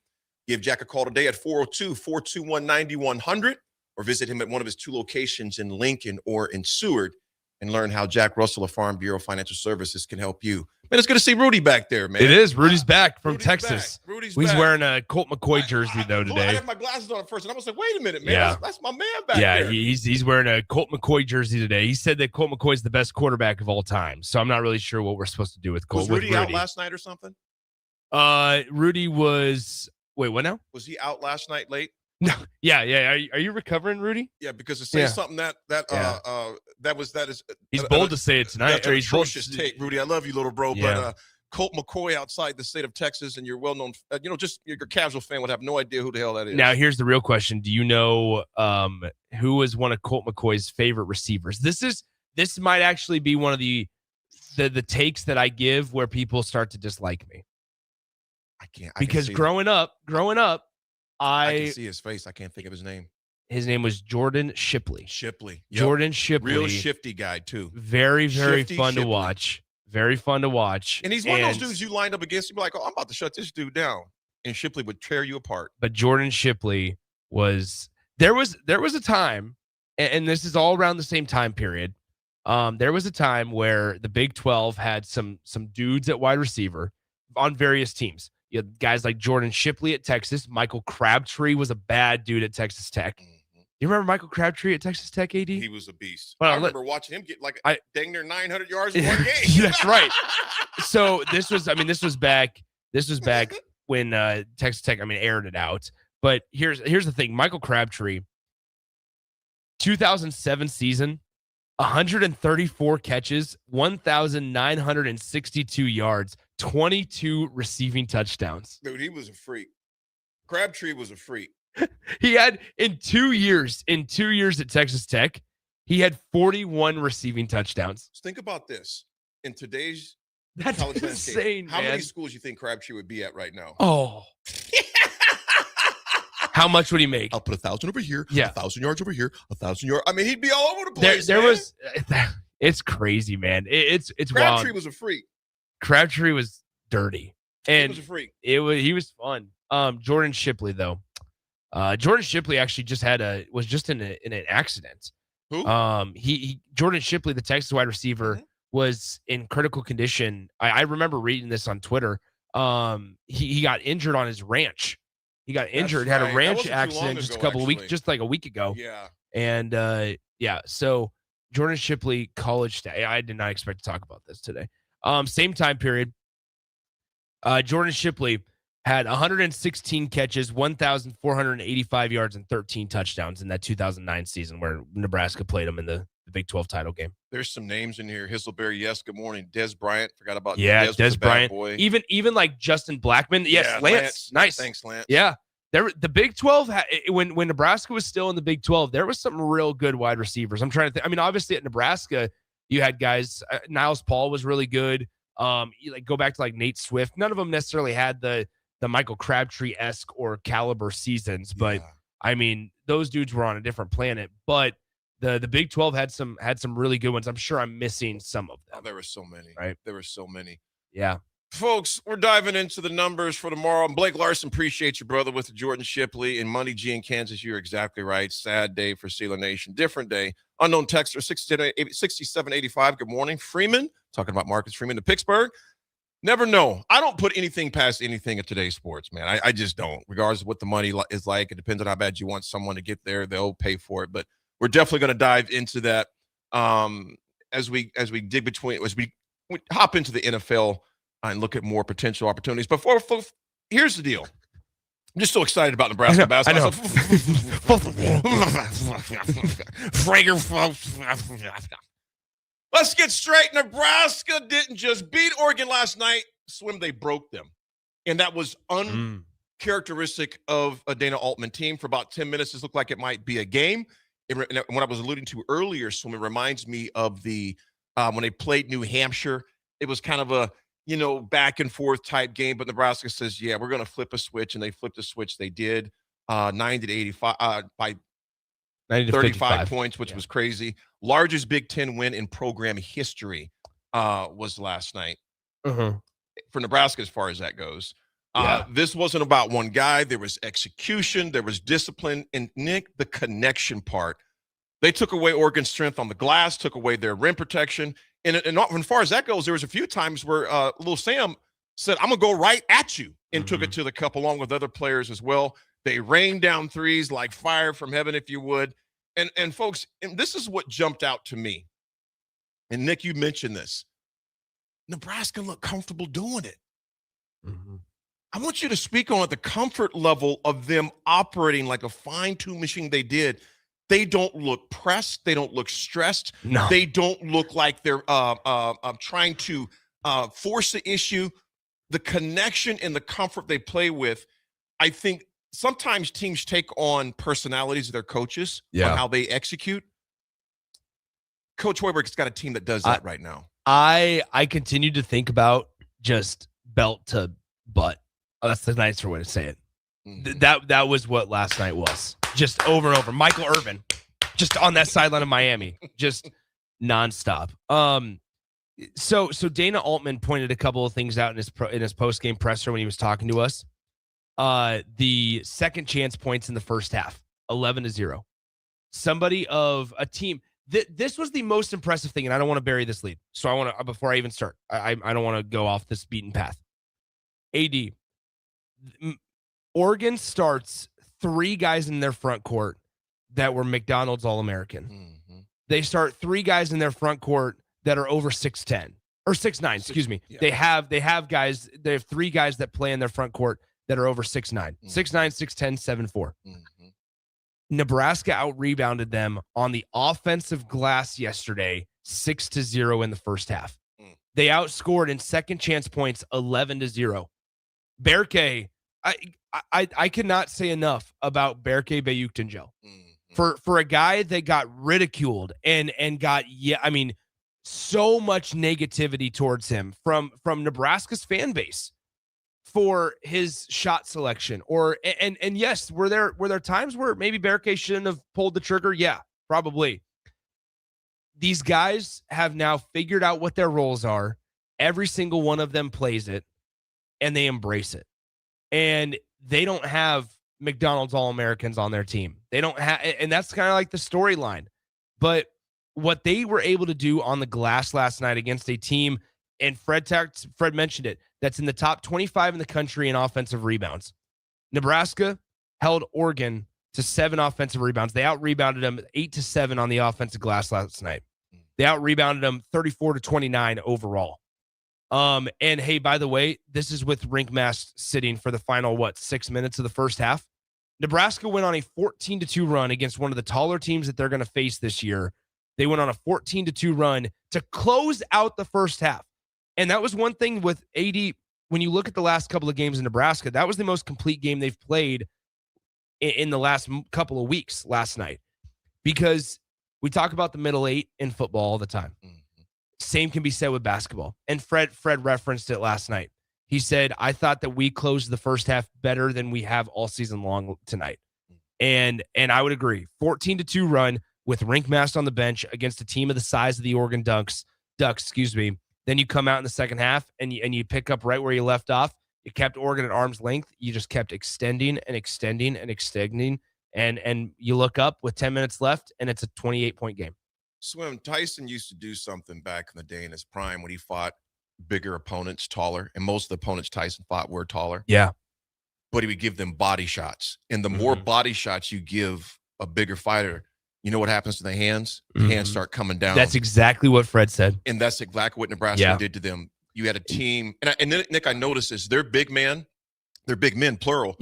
Give Jack a call today at 402-421-9100 or visit him at one of his 2 locations in Lincoln or in Seward and learn how Jack Russell of Farm Bureau Financial Services can help you. Man, it's good to see Rudy back there, man.
It is. Rudy's back from
Rudy's
Texas.
back. Rudy's
He's
back.
wearing a Colt McCoy jersey, though,
I
today.
had my glasses on at first, and I was like, wait a minute, man.
Yeah.
That's my man back there.
Yeah, he's wearing a Colt McCoy jersey today. He said that Colt McCoy is the best quarterback of all time. So I'm not really sure what we're supposed to do with Colt.
Was Rudy out last night or something?
Rudy was... Wait, what now?
Was he out last night late?
No. Yeah. Are you recovering, Rudy?
Yeah, because it says something that is
He's bold to say it tonight.
That's an atrocious take, Rudy. I love you, little bro,
Yeah.
but Colt McCoy outside the state of Texas, and you're well-known, just your casual fan would have no idea who the hell that is.
Now, here's the real question. Do you know who was one of Colt McCoy's favorite receivers? This might actually be one of the takes that I give where people start to dislike me. Because growing up,
I can see his face. I can't think of his name.
His name was Jordan Shipley.
Yep.
Jordan Shipley.
Real shifty guy, too.
Very, very fun to watch. Very fun to watch.
And he's one of those dudes you lined up against. You'd be like, oh, I'm about to shut this dude down. And Shipley would tear you apart.
But Jordan Shipley was – there was a time, and this is all around the same time period. There was a time where the Big 12 had some dudes at wide receiver on various teams. You had guys like Jordan Shipley at Texas. Michael Crabtree was a bad dude at Texas Tech. You remember Michael Crabtree at Texas Tech, AD?
He was a beast.
Well,
I remember watching him get like dang near 900 yards in one game.
That's right. So this was back when Texas Tech, aired it out. But here's the thing. Michael Crabtree, 2007 season, 134 catches, 1,962 yards, 22 receiving touchdowns.
Dude, he was a freak. Crabtree was a freak.
He had in 2 years at Texas Tech, he had 41 receiving touchdowns.
Just think about this. In today's
That's
college
insane,
landscape, how
man.
many schools do you think Crabtree would be at right now?
Oh. How much would he make?
I'll put 1,000 over here,
Yeah.
1,000 yards over here, 1,000 yards. He'd be all over the place.
There
man.
was it's crazy, man. It's
Crabtree
wild.
was a freak.
Crabtree was dirty. And
he was a freak.
He was fun. Jordan Shipley though. Jordan Shipley actually was just in an accident.
Who?
Jordan Shipley, the Texas wide receiver, was in critical condition. I remember reading this on Twitter. He got injured on his ranch. He got injured, had a ranch accident just like a week ago.
Yeah.
And so Jordan Shipley, college stat. I did not expect to talk about this today. Same time period. Jordan Shipley had 116 catches, 1,485 yards, and 13 touchdowns in that 2009 season where Nebraska played him in the Big 12 title game.
There's some names in here. Hisselberry, yes. Good morning. Des Bryant. Forgot about
Des Bryant. Boy. Even like Justin Blackman. Yes,
yeah,
Lance. Nice.
Thanks, Lance.
Yeah. The Big 12, when Nebraska was still in the Big 12, there was some real good wide receivers. I'm trying to think. Obviously at Nebraska, you had guys. Niles Paul was really good. You go back to like Nate Swift. None of them necessarily had the Michael Crabtree-esque or caliber seasons, but those dudes were on a different planet. But the Big 12 had some really good ones. I'm sure I'm missing some of them.
Oh, there were so many.
Right?
There were so many.
Yeah.
Folks, we're diving into the numbers for tomorrow. Blake Larson, appreciate you, brother, with Jordan Shipley and Money G in Kansas. You're exactly right. Sad day for Steeler Nation. Different day. Unknown texter, 6785. Good morning. Freeman, talking about Marcus Freeman to Pittsburgh. Never know. I don't put anything past anything in today's sports, man. I just don't. Regardless of what the money is like, it depends on how bad you want someone to get there. They'll pay for it. But we're definitely going to dive into that as we dig between, as we hop into the NFL and look at more potential opportunities. But here's the deal. I'm just so excited about Nebraska basketball. Let's get straight. Nebraska didn't just beat Oregon last night. Swim, they broke them. And that was uncharacteristic of a Dana Altman team. For about 10 minutes, this looked like it might be a game. What I was alluding to earlier, Swim, it reminds me of the when they played New Hampshire. It was kind of a, back and forth type game. But Nebraska says, yeah, we're going to flip a switch. And they flipped a switch. They did 90-85 by 35 points, which was crazy. Largest Big Ten win in program history was last night for Nebraska, as far as that goes. This wasn't about one guy. There was execution. There was discipline. And, Nick, the connection part. They took away Oregon's strength on the glass, took away their rim protection. And as far as that goes, there was a few times where little Sam said, I'm going to go right at you, and took it to the cup along with other players as well. They rained down threes like fire from heaven, if you would. And folks, and this is what jumped out to me. And Nick, you mentioned this. Nebraska looked comfortable doing it. I want you to speak on the comfort level of them operating like a fine-tuned machine they did. They don't look pressed. They don't look stressed.
No.
They don't look like they're trying to force the issue. The connection and the comfort they play with, I think sometimes teams take on personalities of their coaches on how they execute. Coach Hoiberg's got a team that does that right now.
I continue to think about just belt to butt Oh, that's the nicer way to say it. That was what last night was. Just over and over. Michael Irvin, just on that sideline of Miami, just nonstop. So Dana Altman pointed a couple of things out in his post-game presser when he was talking to us. The second chance points in the first half, 11-0. Somebody of a team. This was the most impressive thing, and I don't want to bury this lead. So I want to, before I even start, I don't want to go off this beaten path. AD, Oregon starts 3 guys in their front court that were McDonald's All-American. They start 3 guys in their front court that are over 6'10" or 6'9", excuse me. Yeah. They have 3 guys that play in their front court that are over 6'9", 6'9", 6'10", 7'4". Nebraska out-rebounded them on the offensive glass yesterday, 6-0 in the first half. They outscored in second chance points, 11-0. Berke, I cannot say enough about Berke Bayuktanjel. For a guy that got ridiculed and got, so much negativity towards him from Nebraska's fan base for his shot selection, and yes, were there times where maybe Berke shouldn't have pulled the trigger? Yeah, probably. These guys have now figured out what their roles are. Every single one of them plays it, and they embrace it. And they don't have McDonald's All-Americans on their team. They don't have, and that's kind of like the storyline. But what they were able to do on the glass last night against a team, and Fred mentioned it, that's in the top 25 in the country in offensive rebounds. Nebraska held Oregon to 7 offensive rebounds. They out-rebounded them 8-7 on the offensive glass last night. They out-rebounded them 34-29 overall. And hey, by the way, this is with rink mask sitting for the final, 6 minutes of the first half. Nebraska went on a 14-2 run against one of the taller teams that they're going to face this year. They went on a 14-2 run to close out the first half. And that was one thing with AD. When you look at the last couple of games in Nebraska, that was the most complete game they've played in the last couple of weeks last night. Because we talk about the middle 8 in football all the time. Same can be said with basketball. And Fred referenced it last night. He said, I thought that we closed the first half better than we have all season long tonight. And I would agree. 14-2 run with Rink Mast on the bench against a team of the size of the Oregon Ducks. Then you come out in the second half and you pick up right where you left off. You kept Oregon at arm's length. You just kept extending. And you look up with 10 minutes left, and it's a 28-point game.
Swim, Tyson used to do something back in the day in his prime when he fought bigger opponents, taller, and most of the opponents Tyson fought were taller.
Yeah.
But he would give them body shots. And the more body shots you give a bigger fighter, you know what happens to the hands? The hands start coming down.
That's exactly what Fred said.
And that's exactly what Nebraska did to them. You had a team, and then, Nick, I noticed this, their big men, plural,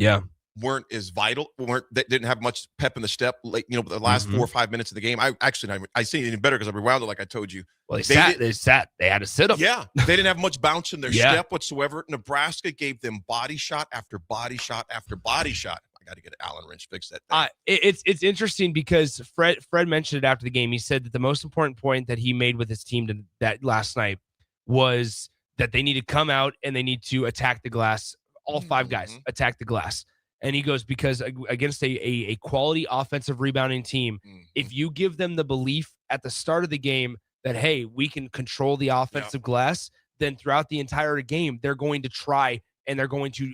weren't as vital, they didn't have much pep in the step, like, the last 4 or 5 minutes of the game. I see it even better because I rewound it like I told you.
Well, they had to sit them.
Yeah, they didn't have much bounce in their step whatsoever. Nebraska gave them body shot after body shot after body shot. I got to get Allen Wrench fix that thing.
It's interesting because Fred mentioned it after the game. He said that the most important point that he made with his team that last night was that they need to come out and they need to attack the glass. All 5 guys attack the glass. And he goes, because against a quality offensive rebounding team, if you give them the belief at the start of the game that, hey, we can control the offensive glass, then throughout the entire game, they're going to try, and they're going to,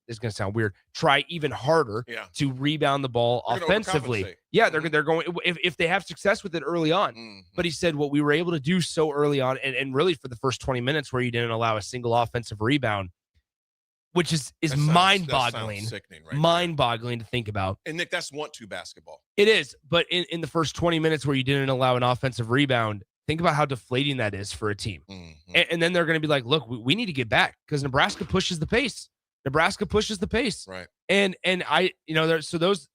it's going to sound weird, try even harder to rebound the ball offensively. Yeah, they're going, if they have success with it early on. But he said what we were able to do so early on, and really for the first 20 minutes where you didn't allow a single offensive rebound, which is mind-boggling. Mind-boggling to think about.
And Nick, that's want-to basketball.
It is, but in the first 20 minutes where you didn't allow an offensive rebound, think about how deflating that is for a team. And then they're going to be like, look, we need to get back because Nebraska pushes the pace.
Right.
And I, so those,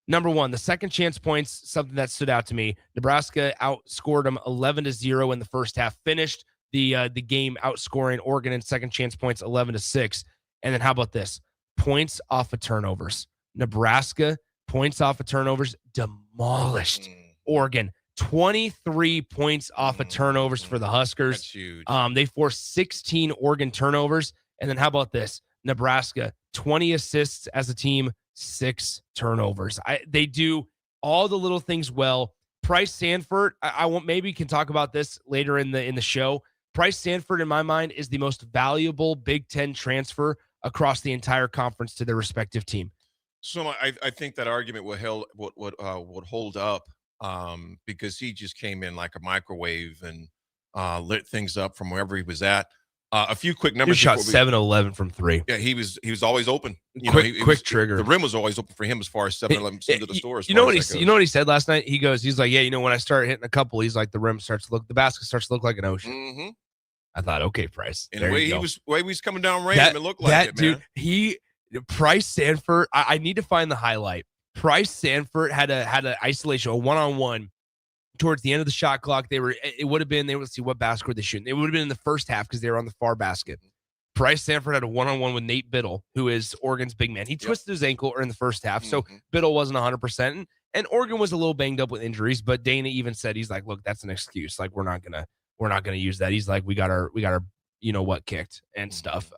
number one, the second chance points, something that stood out to me. Nebraska outscored them 11-0 in the first half, finished the game outscoring Oregon in second chance points 11-6. And then how about this? Points off of turnovers. Nebraska, points off of turnovers, demolished Oregon. 23 points off of turnovers for the Huskers.
That's huge.
They forced 16 Oregon turnovers. And then how about this? Nebraska, 20 assists as a team, 6 turnovers. They do all the little things well. Price Sanford, I want maybe can talk about this later in the show. Price Sanford, in my mind, is the most valuable Big Ten transfer across the entire conference to their respective team.
So I think that argument would hold up because he just came in like a microwave and lit things up from wherever he was at. A few quick numbers.
He shot 7-11 from 3.
Yeah, he was always open.
Quick trigger.
The rim was always open for him as far as 7-11 to the store.
You know what he said last night? He's like, yeah, when I start hitting a couple, he's like, the basket starts to look like an ocean.
Mm-hmm.
I thought, okay, Price.
And the way he was coming down random, it looked like it, man.
Dude, Price Sanford. I need to find the highlight. Price Sanford had an isolation, a one-on-one towards the end of the shot clock. Let's see what basket were they shooting. It would have been in the first half because they were on the far basket. Price Sanford had a one-on-one with Nate Biddle, who is Oregon's big man. He twisted his ankle in the first half, so Biddle wasn't 100%. And Oregon was a little banged up with injuries, but Dana even said, he's like, look, that's an excuse. Like, we're not gonna use that. He's like, we got our kicked and stuff.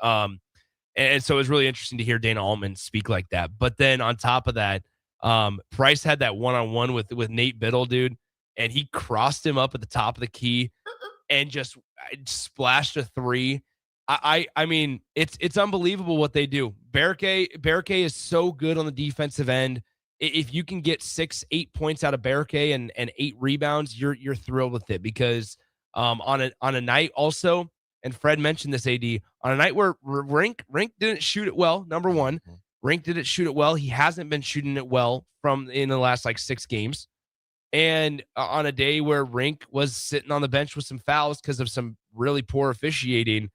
And so it was really interesting to hear Dana Altman speak like that. But then on top of that, Price had that one-on-one with Nate Biddle, dude, and he crossed him up at the top of the key and just splashed a 3. I mean, it's unbelievable what they do. Berke is so good on the defensive end. If you can get 6-8 points out of Berke and 8 rebounds, you're thrilled with it because on a night also, and Fred mentioned this, AD, on a night where Rink didn't shoot it well, number one. Rink didn't shoot it well. He hasn't been shooting it well in the last 6 games. And on a day where Rink was sitting on the bench with some fouls because of some really poor officiating,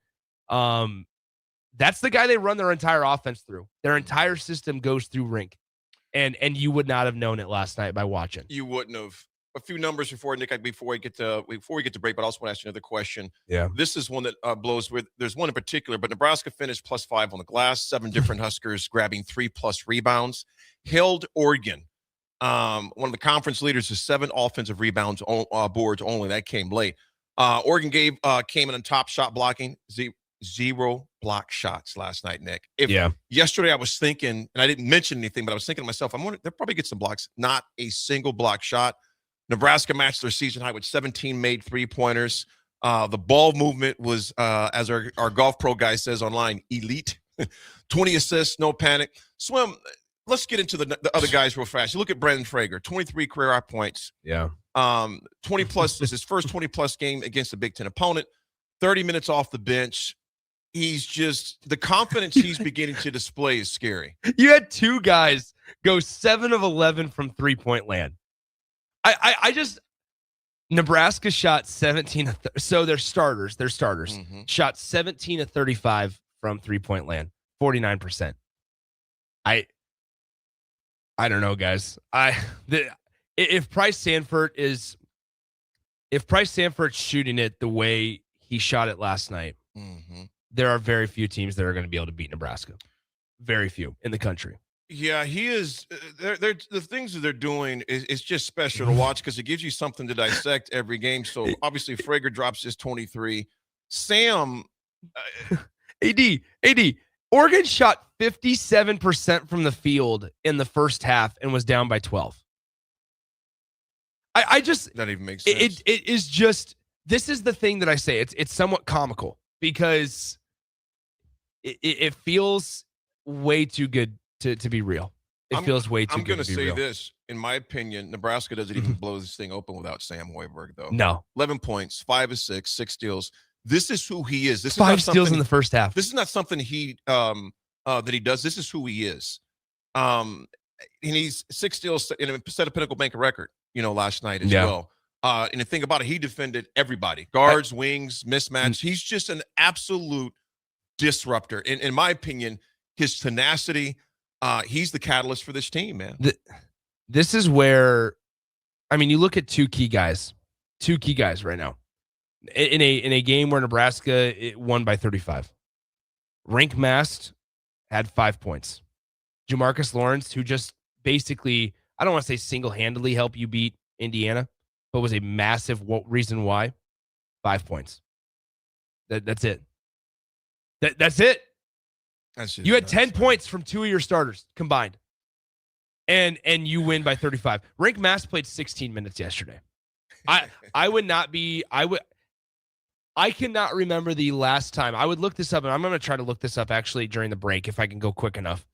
that's the guy they run their entire offense through. Their entire system goes through Rink. And you would not have known it last night by watching.
You wouldn't have. A few numbers before Nick, before we get to break, but I also want to ask you another question.
Yeah,
this is one that blows with. There's one in particular, but Nebraska finished +5 on the glass. 7 different Huskers grabbing 3+ rebounds. Held Oregon, one of the conference leaders, to 7 offensive rebounds boards only. That came late. Oregon came in on top shot blocking. 0 block shots last night, Nick. Yesterday I was thinking, and I didn't mention anything, but I was thinking to myself, I'm wondering, they'll probably get some blocks. Not a single block shot. Nebraska matched their season high with 17 made 3-pointers. The ball movement was, as our golf pro guy says online, elite. 20 assists, no panic. Swim, let's get into the other guys real fast. You look at Brendan Frager, 23 career high points.
Yeah.
20+ is his first 20+ game against a Big Ten opponent. 30 minutes off the bench. He's just, the confidence he's beginning to display is scary.
You had 2 guys go 7 of 11 from 3-point land. I just, Nebraska shot 17. So they're starters. Shot 17 of 35 from 3-point land, 49%. I don't know, guys. If Price Sanford's shooting it the way he shot it last night, there are very few teams that are going to be able to beat Nebraska. Very few in the country.
Yeah, he is. The things that they're doing is just special to watch because it gives you something to dissect every game. So obviously, Frager drops his 23. Sam,
AD, Oregon shot 57% from the field in the first half and was down by 12. I just
that even makes sense.
It is just, this is the thing that I say. It's somewhat comical because it feels way too good to be real. It feels way too good to be real.
I'm going to say this. In my opinion, Nebraska doesn't even blow this thing open without Sam Hoiberg, though.
No.
11 points, 5 of 6, 6 steals. This is who he is. This is
5 steals in the first half.
This is not something that he does. This is who he is. And he's 6 steals and set a Pinnacle Bank record, last night as well. And the thing about it, he defended everybody. Guards, wings, mismatch. He's just an absolute disruptor. In my opinion, his tenacity, he's the catalyst for this team, man.
This is where, you look at two key guys right now in a game where Nebraska won by 35. Rink Mast had 5 points. Jamarcus Lawrence, who just basically, I don't want to say single-handedly helped you beat Indiana, but was a massive reason why. 5 points. That's it. That's it. You had 10 points from 2 of your starters combined. And you win by 35. Rink Mass played 16 minutes yesterday. I cannot remember the last time. I would look this up, and I'm going to try to look this up actually during the break if I can go quick enough.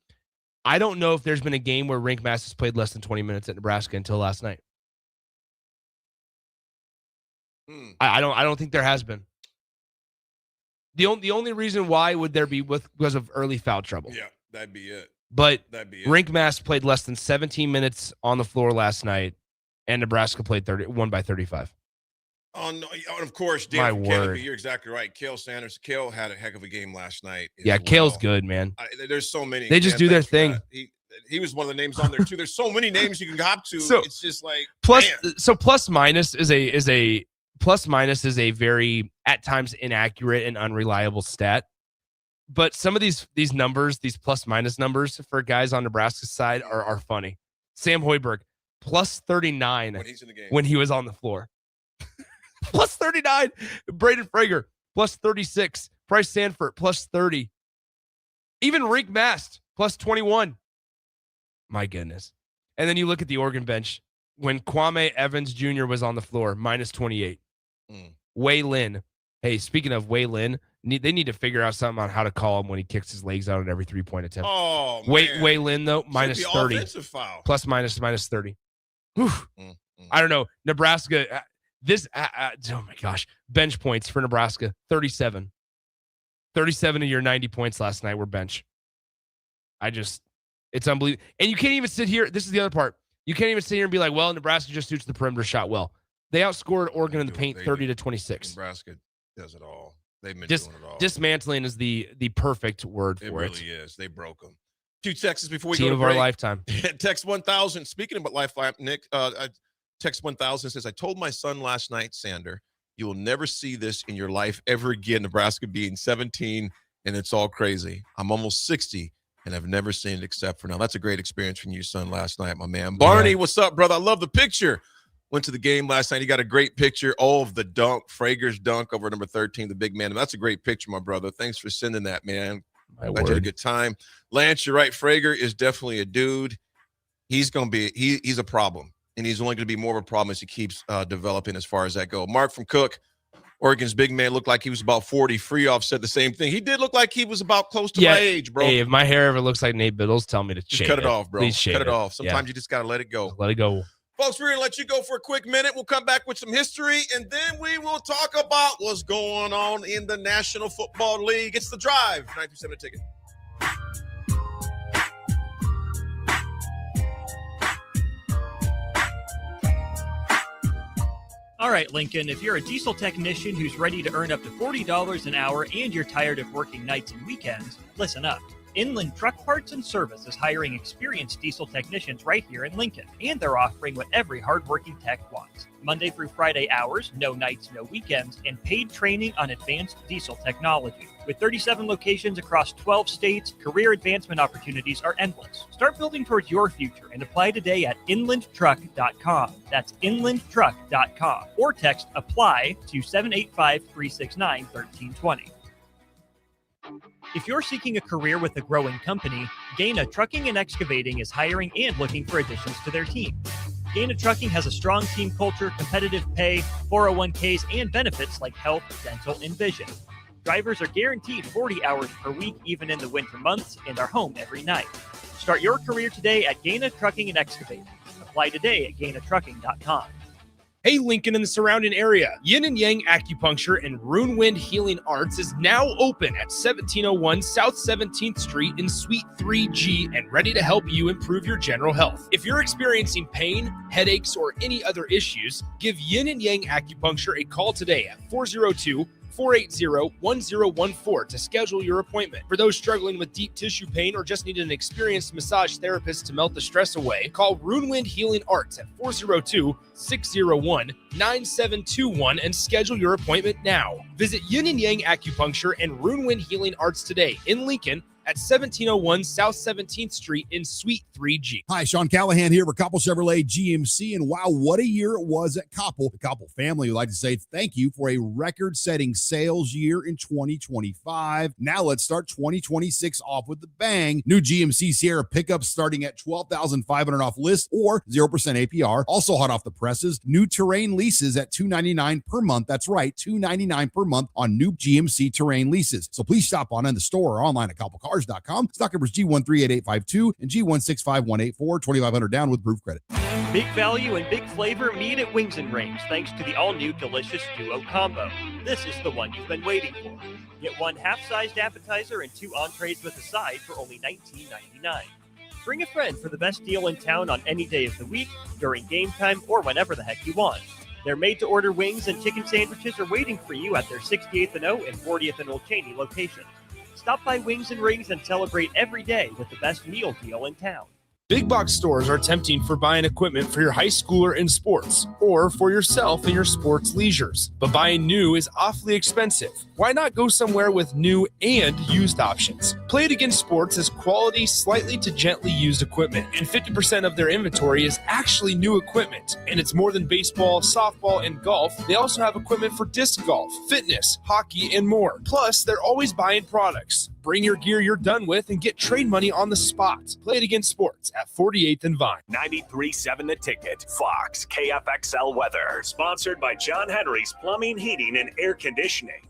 I don't know if there's been a game where Rink Mass has played less than 20 minutes at Nebraska until last night. I don't think there has been. The only reason why would there be because of early foul trouble.
Yeah, that'd be it.
But Rink Mass played less than 17 minutes on the floor last night, and Nebraska won by 35.
And of course,
My
David
word.
Kennedy, you're exactly right. Cale Sanders. Cale had a heck of a game last night.
Yeah, Kale's good, man.
There's so many.
They just do their thing.
He was one of the names on there too. There's so many names you can hop to.
So-
it's just like
Plus minus is a very at times inaccurate and unreliable stat. But some of these numbers, these plus minus numbers for guys on Nebraska's side are funny. Sam Hoiberg, plus 39
when he's in the game.
when he was on the floor. Plus 39. Braden Frager, plus 36. Bryce Sanford, plus 30. Even Rink Mast, plus 21. My goodness. And then you look at the Oregon bench. When Kwame Evans Jr. was on the floor, minus 28. Wei Lin. Hey, speaking of Wei Lin, they need to figure out something on how to call him when he kicks his legs out at every 3-point attempt.
Oh,
Wei Lin, though, minus
Should be
30.
offensive foul.
Plus minus 30. Whew. I don't know. Nebraska, oh my gosh. Bench points for Nebraska, 37. 37 of your 90 points last night were bench. It's unbelievable. And you can't even sit here. This is the other part. You can't even sit here and be like, well, Nebraska just shoots the perimeter shot well. They outscored Oregon in the paint 30-26.
Nebraska does it all. They've been
Just
doing it all.
dismantling is the perfect word
It
for it.
really is. They broke them. 2 texts before we
Team
go to
of our
break.
lifetime.
Text 1000. Speaking about lifeline, Nick, text 1000 says, I told my son last night, Sander, you will never see this in your life ever again. Nebraska being 17, and it's all crazy. I'm almost 60, and I've never seen it except for now. That's a great experience from your son last night, my man. Barney, what's up, brother? I love the picture. Went to the game last night. He got a great picture. Oh, of the dunk, Frager's dunk over number 13, the big man. That's a great picture, my brother. Thanks for sending that, man. I had a good time. Lance, you're right. Frager is definitely a dude. He's going to be he's a problem, and he's only going to be more of a problem as he keeps developing as far as that go. Mark from Cook, Oregon's big man, looked like he was about 40. Freeoff said the same thing. He did look like he was about close to my age, bro.
Hey, if my hair ever looks like Nate Biddle's, tell me to
Just
shave
cut it off, bro.
Please shave
Cut it
it
off. Sometimes
Yeah.
you just got to let it go.
Let it go.
Folks, we're going to let you go for a quick minute. We'll come back with some history, and then we will talk about what's going on in the National Football League. It's The Drive, 927 The Ticket.
All right, Lincoln, if you're a diesel technician who's ready to earn up to $40 an hour and you're tired of working nights and weekends, listen up. Inland Truck Parts and Service is hiring experienced diesel technicians right here in Lincoln, and they're offering what every hardworking tech wants. Monday through Friday hours, no nights, no weekends, and paid training on advanced diesel technology. With 37 locations across 12 states, career advancement opportunities are endless. Start building towards your future and apply today at inlandtruck.com. That's inlandtruck.com. Or text APPLY to 785-369-1320. If you're seeking a career with a growing company, Gaina Trucking and Excavating is hiring and looking for additions to their team. Gaina Trucking has a strong team culture, competitive pay, 401ks, and benefits like health, dental, and vision. Drivers are guaranteed 40 hours per week, even in the winter months, and are home every night. Start your career today at Gaina Trucking and Excavating. Apply today at gainatrucking.com.
Hey, Lincoln and the surrounding area. Yin and Yang Acupuncture and Rune Wind Healing Arts is now open at 1701 South 17th Street in Suite 3G and ready to help you improve your general health. If you're experiencing pain, headaches, or any other issues, give Yin and Yang Acupuncture a call today at 402-480-1014 to schedule your appointment. For those struggling with deep tissue pain or just need an experienced massage therapist to melt the stress away, call Rune Wind Healing Arts at 402-601-9721 and schedule your appointment now. Visit Yin and Yang Acupuncture and Rune Wind Healing Arts today in Lincoln at 1701 South 17th Street in Suite 3G.
Hi, Sean Callahan here for Koppel Chevrolet GMC, and wow, what a year it was at Koppel. The Koppel family would like to say thank you for a record-setting sales year in 2025. Now let's start 2026 off with the bang. New GMC Sierra pickups starting at $12,500 off list or 0% APR. Also hot off the presses, new Terrain leases at $299 per month. That's right, $299 per month on new GMC Terrain leases. So please stop on in the store or online at koppelcars.com. Stock numbers G138852 and G165184, $2,500 down with proof credit.
Big value and big flavor meet at Wings and Rings thanks to the all-new delicious Duo Combo. This is the one you've been waiting for. Get one half-sized appetizer and 2 entrees with a side for only $19.99. Bring a friend for the best deal in town on any day of the week, during game time, or whenever the heck you want. Their made-to-order wings and chicken sandwiches are waiting for you at their 68th and O and 40th and Old Cheney locations. Stop by Wings and Rings and celebrate every day with the best meal deal in town.
Big box stores are tempting for buying equipment for your high schooler in sports or for yourself in your sports leisures. But buying new is awfully expensive. Why not go somewhere with new and used options? Play It Again Sports has quality, slightly to gently used equipment, and 50% of their inventory is actually new equipment. And it's more than baseball, softball, and golf. They also have equipment for disc golf, fitness, hockey, and more. Plus, they're always buying products. Bring your gear you're done with and get trade money on the spot. Play It Again Sports at 48th and Vine.
93.7 The Ticket. Fox KFXL weather. Sponsored by John Henry's Plumbing, Heating, and Air Conditioning.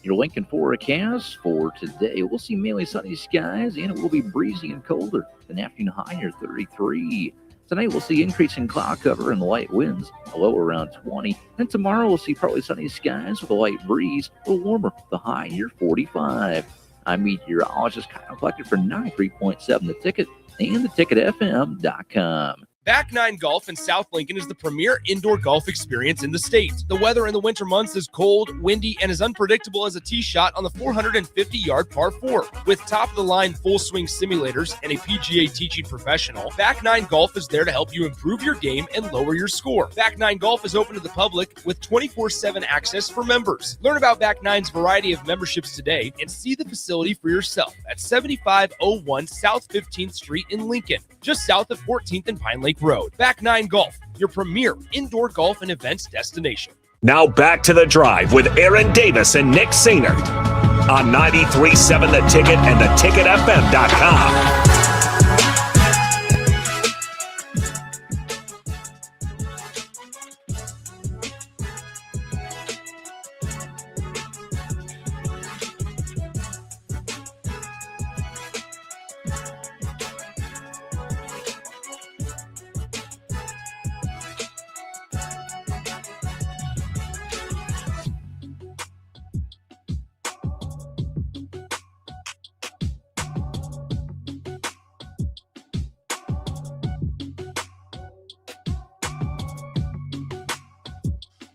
Your Lincoln forecast for today. We'll see mainly sunny skies, and it will be breezy and colder. An afternoon high near 33. Tonight we'll see increasing cloud cover and light winds, a low around 20. And tomorrow we'll see partly sunny skies with a light breeze, a little warmer, the high near 45. I'm meteorologist Kyle Collector for 93.7 The Ticket and theticketfm.com.
Back Nine Golf in South Lincoln is the premier indoor golf experience in the state. The weather in the winter months is cold, windy, and as unpredictable as a tee shot on the 450-yard par 4. With top-of-the-line full-swing simulators and a PGA teaching professional, Back Nine Golf is there to help you improve your game and lower your score. Back Nine Golf is open to the public with 24/7 access for members. Learn about Back Nine's variety of memberships today and see the facility for yourself at 7501 South 15th Street in Lincoln, just south of 14th and Pine Lake Road. Back Nine Golf, your premier indoor golf and events destination.
Now back to The Drive with Aaron Davis and Nick Sainert on 93.7 The Ticket and theticketfm.com.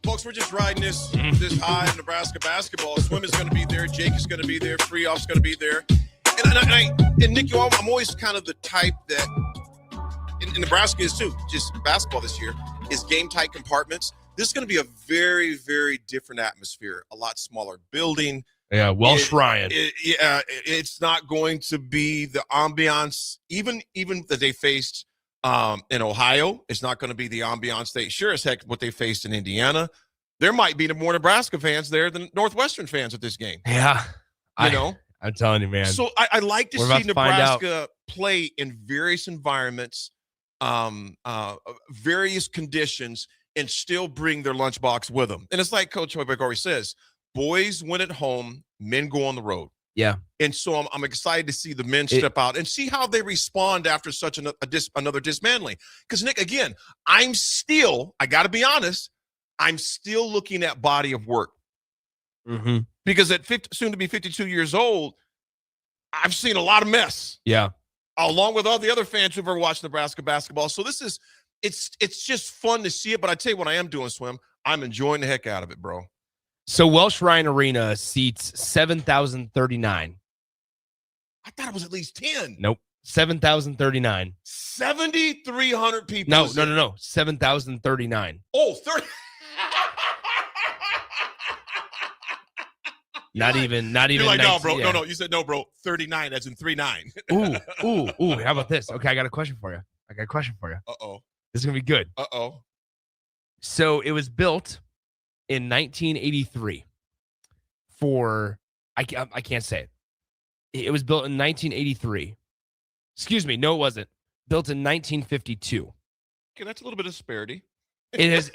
Folks, we're just riding this high in Nebraska basketball. Swim is going to be there. Jake is going to be there. Free off's going to be there. And Nick, I'm always kind of the type that, and Nebraska is too, just basketball this year, is game-tight compartments. This is going to be a very, very different atmosphere. A lot smaller building.
Yeah, Welsh Ryan.
It's not going to be the ambiance, even that they faced in Ohio. It's not going to be the ambiance sure as heck what they faced in Indiana. There might be more Nebraska fans there than Northwestern fans at this game.
Yeah.
I'm
telling you, man.
So I like to see Nebraska play in various environments, various conditions, and still bring their lunchbox with them. And it's like Coach Hoiberg always says, boys win at home, men go on the road.
Yeah.
And so I'm excited to see the men step out and see how they respond after such another dismantling. Because, Nick, again, I got to be honest, I'm still looking at body of work.
Mm-hmm.
Because at soon to be 52 years old, I've seen a lot of mess.
Yeah.
Along with all the other fans who've ever watched Nebraska basketball. So it's just fun to see it. But I tell you what I am doing, Swim. I'm enjoying the heck out of it, bro.
So Welsh Ryan Arena seats 7,039.
I thought it was at least 10.
Nope. 7,039.
7,300 people.
No. 7,039.
Oh, 30.
Not even.
You're like,
19,
no, bro.
yeah.
No. You said no, bro. 39, as in 39.
Ooh. How about this? Okay, I got a question for you.
Uh-oh.
This is going to be good.
Uh-oh.
So it was built in 1983 for, I can't say it. It was built in 1983. Excuse me. No, it wasn't. Built in 1952.
Okay, that's a little bit of disparity.
It's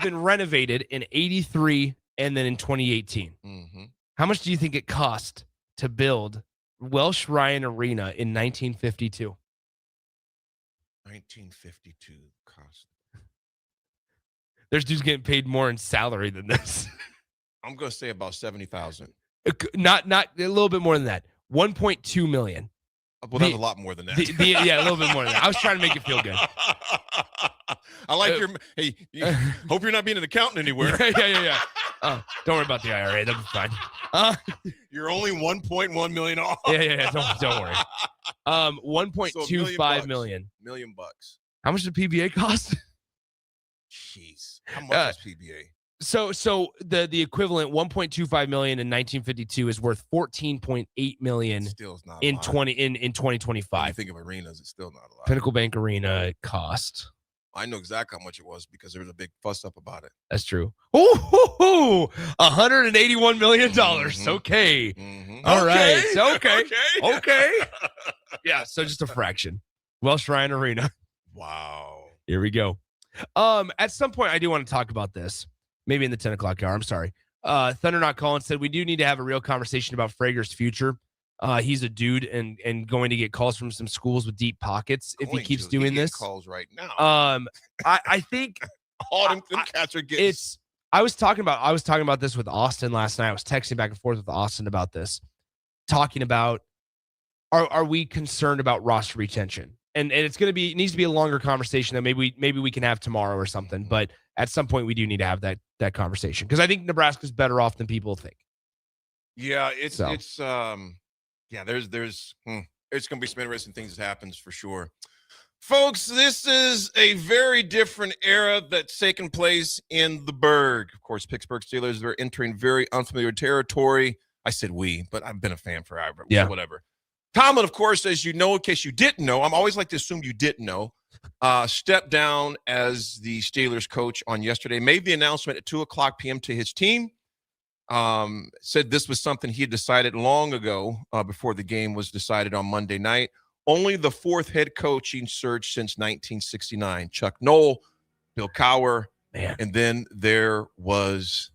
been renovated in 83 and then in 2018.
Mm-hmm.
How much do you think it cost to build Welsh Ryan Arena in 1952?
1952 cost.
There's dudes getting paid more in salary than this.
I'm going to say about 70,000.
Not a little bit more than that. 1.2 million.
Well, that's a lot more than that.
Yeah, a little bit more than that. I was trying to make it feel good.
I like your. Hey, hope you're not being an accountant anywhere.
Yeah. Don't worry about the IRA. That'll be fine.
You're only 1.1 million off.
Yeah. Don't worry. 1.25 million.
$1 million.
How much did PBA cost?
Jeez. How much is PBA?
So the equivalent 1.25 million in 1952 is worth 14.8 million
still is not
in 2025.
When you think of arenas, it's still not a lot.
Pinnacle Bank Arena cost.
I know exactly how much it was because there was a big fuss up about it.
That's true. Ooh, $181 million.
Mm-hmm.
Okay.
Mm-hmm.
All right. Okay. Yeah, so just a fraction. Welsh Ryan Arena.
Wow.
Here we go. At some point, I do want to talk about this. Maybe in the 10 o'clock hour. I'm sorry. Thunder Not Collins said we do need to have a real conversation about Frager's future. He's a dude and going to get calls from some schools with deep pockets if he keeps doing this.
Calls right now.
I think
all them cats are getting.
I was talking about this with Austin last night. I was texting back and forth with Austin about this, talking about are we concerned about roster retention? And it needs to be a longer conversation that maybe we can have tomorrow or something. But at some point we do need to have that conversation because I think Nebraska's better off than people think.
Yeah, there's going to be some interesting things that happens for sure. Folks, this is a very different era that's taken place in the Berg. Of course, Pittsburgh Steelers are entering very unfamiliar territory. I said we, but I've been a fan forever.
Yeah.
Whatever. Tomlin, of course, as you know, in case you didn't know, I'm always like to assume you didn't know, stepped down as the Steelers coach on yesterday, made the announcement at 2:00 p.m. to his team, said this was something he had decided long ago before the game was decided on Monday night. Only the fourth head coaching search since 1969. Chuck Noll, Bill Cowher, and then there was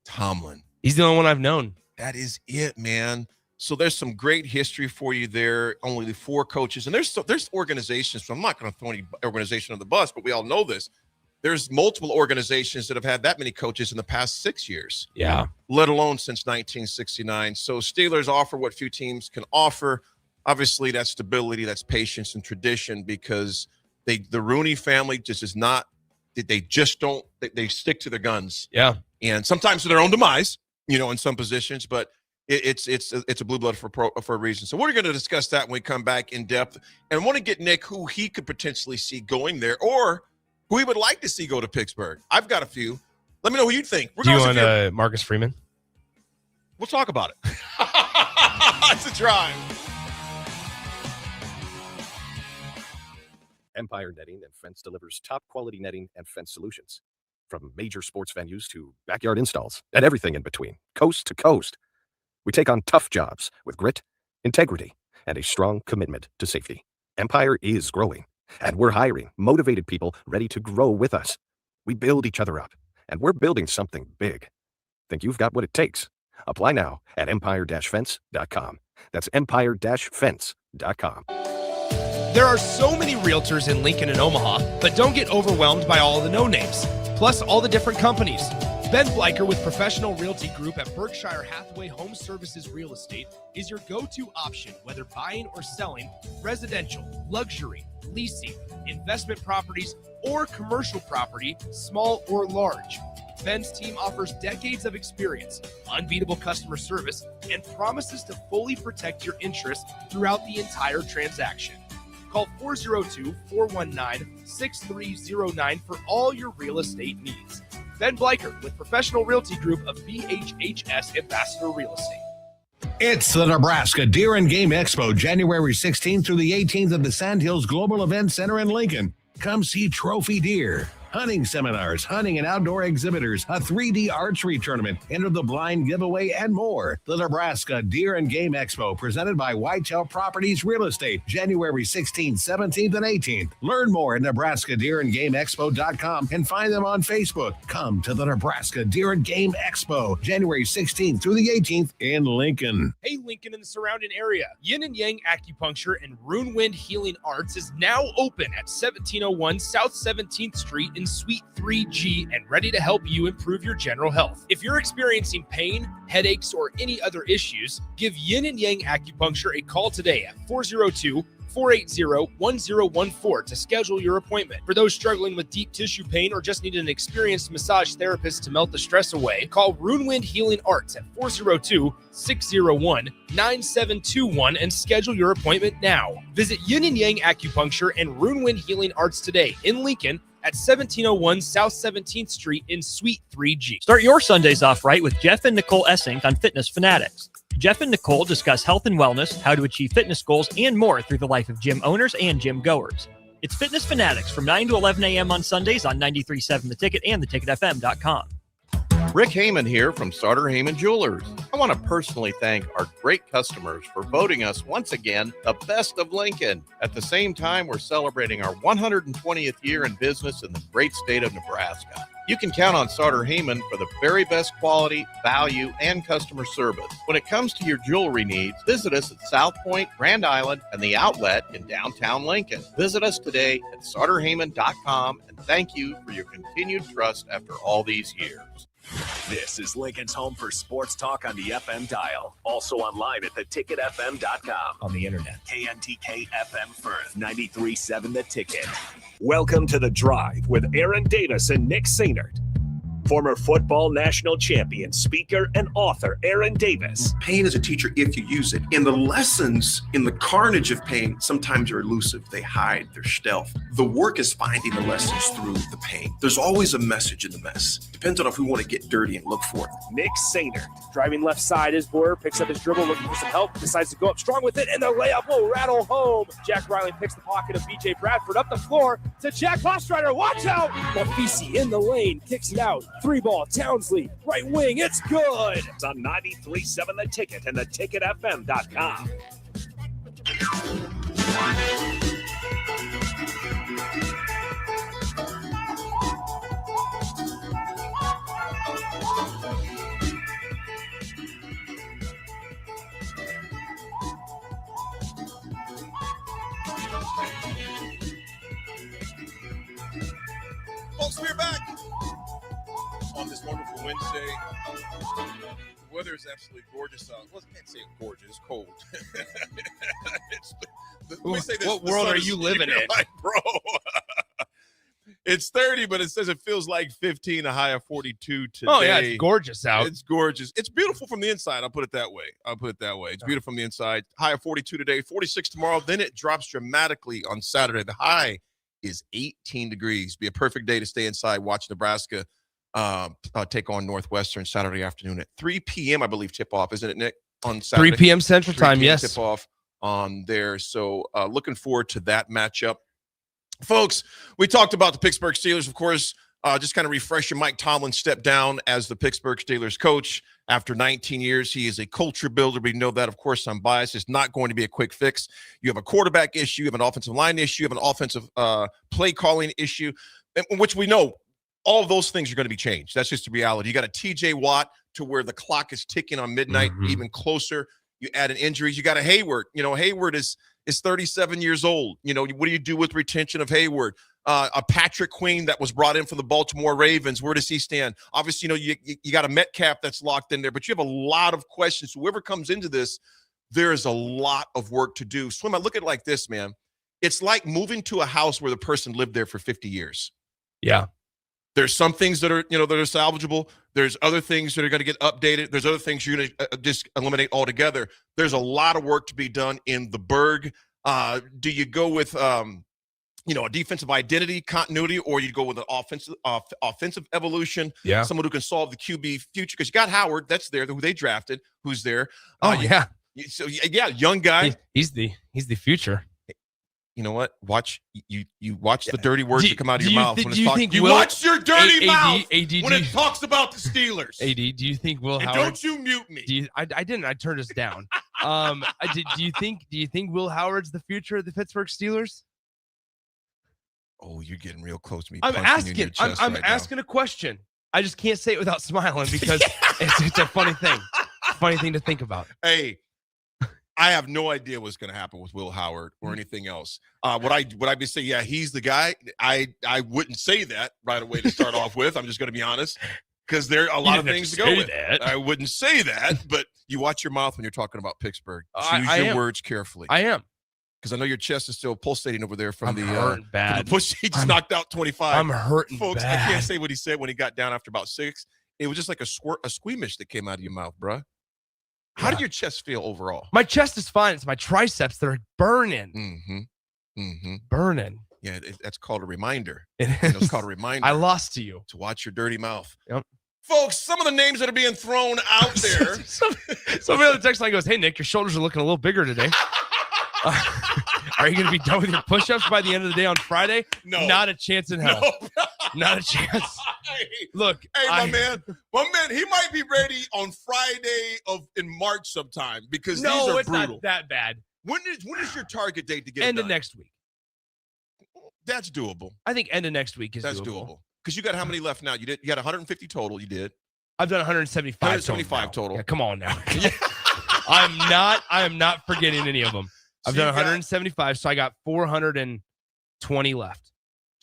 Tomlin.
He's the only one I've known.
That is it, man. So there's some great history for you there. Only the four coaches. And there's organizations. So I'm not going to throw any organization on the bus, but we all know this. There's multiple organizations that have had that many coaches in the past 6 years.
Yeah.
Let alone since 1969. So Steelers offer what few teams can offer. Obviously, that's stability, that's patience and tradition because the Rooney family just is not – they just don't – they stick to their guns.
Yeah.
And sometimes to their own demise, in some positions, but – It's a blue blood for a reason. So we're going to discuss that when we come back in depth and want to get Nick who he could potentially see going there or who he would like to see go to Pittsburgh. I've got a few. Let me know who you think.
Do you want Marcus Freeman?
We'll talk about it. It's a drive.
Empire Netting and Fence delivers top quality netting and fence solutions. From major sports venues to backyard installs and everything in between, coast to coast. We take on tough jobs with grit, integrity, and a strong commitment to safety. Empire is growing, and we're hiring motivated people ready to grow with us. We build each other up, and we're building something big. Think you've got what it takes? Apply now at empire-fence.com. That's empire-fence.com.
There are so many realtors in Lincoln and Omaha, but don't get overwhelmed by all the no-names, plus all the different companies. Ben Bleicher with Professional Realty Group at Berkshire Hathaway Home Services Real Estate is your go-to option, whether buying or selling residential, luxury, leasing, investment properties, or commercial property, small or large. Ben's team offers decades of experience, unbeatable customer service, and promises to fully protect your interests throughout the entire transaction. Call 402-419-6309 for all your real estate needs.
Ben Bleicher with Professional Realty Group of BHHS Ambassador Real Estate.
It's the Nebraska Deer and Game Expo, January 16th through the 18th at the Sandhills Global Event Center in Lincoln. Come see trophy deer, hunting seminars, hunting and outdoor exhibitors, a 3D archery tournament, enter the blind giveaway, and more. The Nebraska Deer and Game Expo, presented by Whitetail Properties Real Estate, January 16th, 17th, and 18th. Learn more at NebraskaDeerandGameExpo.com and find them on Facebook. Come to the Nebraska Deer and Game Expo, January 16th through the 18th in Lincoln.
Hey, Lincoln and the surrounding area. Yin and Yang Acupuncture and Rune Wind Healing Arts is now open at 1701 South 17th Street in Suite 3G and ready to help you improve your general health. If you're experiencing pain, headaches, or any other issues, give Yin and Yang Acupuncture a call today at 402-480-1014 to schedule your appointment. For those struggling with deep tissue pain or just need an experienced massage therapist to melt the stress away, call Rune Wind Healing Arts at 402-601-9721 and schedule your appointment now. Visit Yin and Yang Acupuncture and Rune Wind Healing Arts today in Lincoln at 1701 South 17th Street in Suite 3G.
Start your Sundays off right with Jeff and Nicole Essink on Fitness Fanatics. Jeff and Nicole discuss health and wellness, how to achieve fitness goals, and more through the life of gym owners and gym goers. It's Fitness Fanatics from 9 to 11 a.m. on Sundays on 93.7 The Ticket and theticketfm.com.
Rick Heyman here from Sartor Heyman Jewelers. I want to personally thank our great customers for voting us once again the best of Lincoln. At the same time, we're celebrating our 120th year in business in the great state of Nebraska. You can count on Sartor Heyman for the very best quality, value, and customer service. When it comes to your jewelry needs, visit us at South Point, Grand Island, and the Outlet in downtown Lincoln. Visit us today at sartorheyman.com, and thank you for your continued trust after all these years.
This is Lincoln's home for sports talk on the FM dial. Also online at theticketfm.com.
On the internet.
KNTK FM Firth, 93.7 The Ticket. Welcome to The Drive with Aaron Davis and Nick Sainert. Former football national champion, speaker, and author Aaron Davis.
Pain is a teacher if you use it. And the lessons in the carnage of pain sometimes are elusive. They hide, they're stealth. The work is finding the lessons through the pain. There's always a message in the mess. Depends on if we want to get dirty and look for it.
Nick Sainert.
Driving left side is Boyer, picks up his dribble, looking for some help, decides to go up strong with it, and the layup will rattle home. Jack Riley picks the pocket of BJ Bradford up the floor to Jack Hostrider. Watch out! Mafisi in the lane, kicks it out. 3-ball, Townsley, right wing, it's good.
It's on 93.7 The Ticket and theticketfm.com.
Folks, we're back on this wonderful Wednesday. The weather is absolutely gorgeous out. Well, I can't say gorgeous, it's cold.
What world are you living in?
Like, bro. It's 30, but it says it feels like 15, a high of 42 today.
Oh, yeah, it's gorgeous out.
It's gorgeous. It's beautiful from the inside. I'll put it that way. It's beautiful from the inside. High of 42 today, 46 tomorrow. Then it drops dramatically on Saturday. The high is 18 degrees. Be a perfect day to stay inside, watch Nebraska take on Northwestern Saturday afternoon at 3 p.m., I believe, tip-off. Isn't it, Nick? On Saturday.
3 p.m. Central Time, yes.
Tip-off on there. So looking forward to that matchup. Folks, we talked about the Pittsburgh Steelers, of course. Just kind of refresh you. Mike Tomlin stepped down as the Pittsburgh Steelers coach after 19 years. He is a culture builder. We know that, of course, I'm biased. It's not going to be a quick fix. You have a quarterback issue. You have an offensive line issue. You have an offensive play calling issue, which we know all of those things are going to be changed. That's just the reality. You got a TJ Watt to where the clock is ticking on midnight, even closer. You add in injuries. You got a Hayward. You know, Hayward is 37 years old. You know, what do you do with retention of Hayward? A Patrick Queen that was brought in from the Baltimore Ravens. Where does he stand? Obviously, you know, you got a Metcalf that's locked in there, but you have a lot of questions. Whoever comes into this, there is a lot of work to do. Swim, I look at it like this, man. It's like moving to a house where the person lived there for 50 years.
Yeah.
There's some things that are, you know, that are salvageable. There's other things that are going to get updated. There's other things you're going to just eliminate altogether. There's a lot of work to be done in the Berg. Do you go with a defensive identity, continuity, or you go with an offensive evolution.
Yeah.
Someone who can solve the QB future. Because you got Howard, that's there, who they drafted, who's there. So young guy.
He's the future.
You know what? Watch the dirty words that come out of your mouth when it's talking.
You
watch your dirty mouth
AD,
when it talks about the Steelers.
AD, do you think Will Howard?
Don't you mute me?
I didn't. I turned us down. Do you think Will Howard's the future of the Pittsburgh Steelers?
Oh, you're getting real close to me.
I'm asking. I'm asking a question. I just can't say it without smiling because it's a funny thing. Funny thing to think about.
Hey, I have no idea what's going to happen with Will Howard or anything else. Would I be saying, yeah, he's the guy? I wouldn't say that right away to start off with. I'm just going to be honest, because there are a lot of things to go with. I wouldn't say that, but you watch your mouth when you're talking about Pittsburgh. Choose your words carefully.
I am.
Because I know your chest is still pulsating over there from
hurting bad.
The push. He just knocked out 25.
I'm hurting
folks.
bad.
I can't say what he said when he got down after about 6. It was just like a squeamish that came out of your mouth, bro. How did your chest feel overall?
My chest is fine. It's my triceps that are burning. Burning.
Yeah, that's called a reminder.
It's
called a reminder.
I lost to you.
To watch your dirty mouth.
Yep.
Folks, some of the names that are being thrown out there.
Somebody on the text line goes, "Hey, Nick, your shoulders are looking a little bigger today." Are you going to be done with your push-ups by the end of the day on Friday?
No.
Not a chance in hell.
No.
Not a chance. Look.
My man, he might be ready on Friday in March sometime because these are
it's
brutal.
Not that bad.
When is your target date to get
end
it
of
done?
next week?
That's doable.
I think end of next week is
That's doable. Because you got how many left now? You had 150 total. You did.
I've done 175.
175 total.
Yeah, come on now. I am not forgetting any of them. I've done 175, so I got 420 left.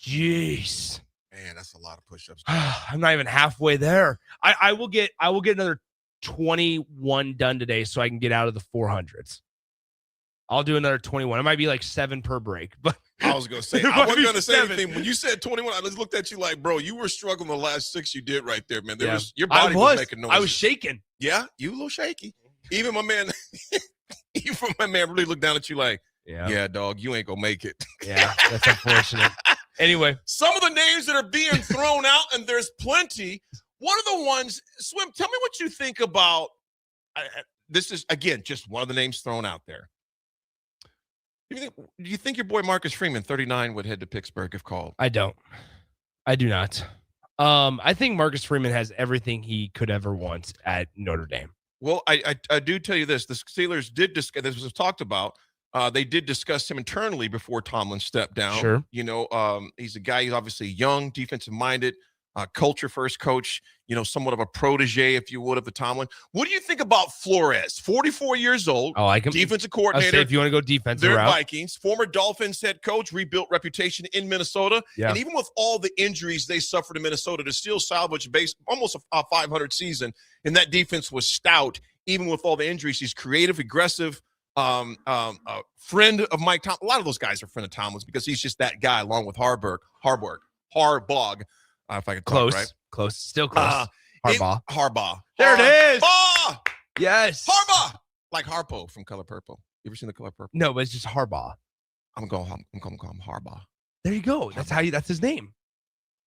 Jeez.
Man, that's a lot of push-ups.
I'm not even halfway there. I will get another 21 done today so I can get out of the 400s. I'll do another 21. It might be like 7 per break, but
I was going to say, I wasn't going to say anything. When you said 21, I just looked at you like, bro, you were struggling the last 6 you did right there, man. Your body was making noise.
I was shaking.
Yeah, you a little shaky. Even my man really looked down at you like, yeah, dog, you ain't going to make it.
Yeah, that's unfortunate. Anyway.
Some of the names that are being thrown out, and there's plenty. One of the ones, Swim, tell me what you think about, this is, again, just one of the names thrown out there. Do you think your boy Marcus Freeman, 39, would head to Pittsburgh if called?
I don't. I do not. I think Marcus Freeman has everything he could ever want at Notre Dame.
Well, I do tell you this. The Steelers did discuss, this was talked about. They did discuss him internally before Tomlin stepped down.
Sure.
He's a guy, he's obviously young, defensive-minded, culture-first coach, somewhat of a protege, if you would, of the Tomlin. What do you think about Flores? 44 years old, defensive coordinator.
If you want to go defensive
they're
route.
Vikings, former Dolphins head coach, rebuilt reputation in Minnesota.
Yeah.
And even with all the injuries they suffered in Minnesota, to still salvage almost a 500 season, and that defense was stout, even with all the injuries. He's creative, aggressive, friend of Mike Tomlin. A lot of those guys are friend of Tomlin's because he's just that guy, along with Harbaugh, if I could talk right.
Close, still close.
Harbaugh.
There it is.
Harbaugh.
Yes.
Harbaugh. Like Harpo from Color Purple. You ever seen The Color Purple?
No, but it's just Harbaugh.
I'm gonna call him Harbaugh.
There you go. That's that's his name.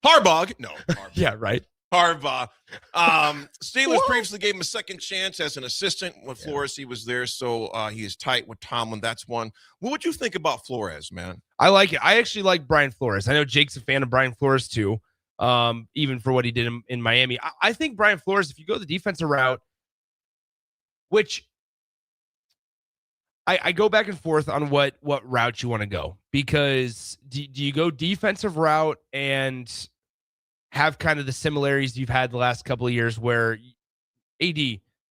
Harbaugh. No. Harbaugh.
Yeah, right.
Harbaugh. Steelers previously gave him a second chance as an assistant with Flores. He was there, so he is tight with Tomlin. That's one. What would you think about Flores, man?
I like it. I actually like Brian Flores. I know Jake's a fan of Brian Flores too, even for what he did in Miami. I think Brian Flores, if you go the defensive route, which I go back and forth on what route you want to go, because do you go defensive route and have kind of the similarities you've had the last couple of years where AD,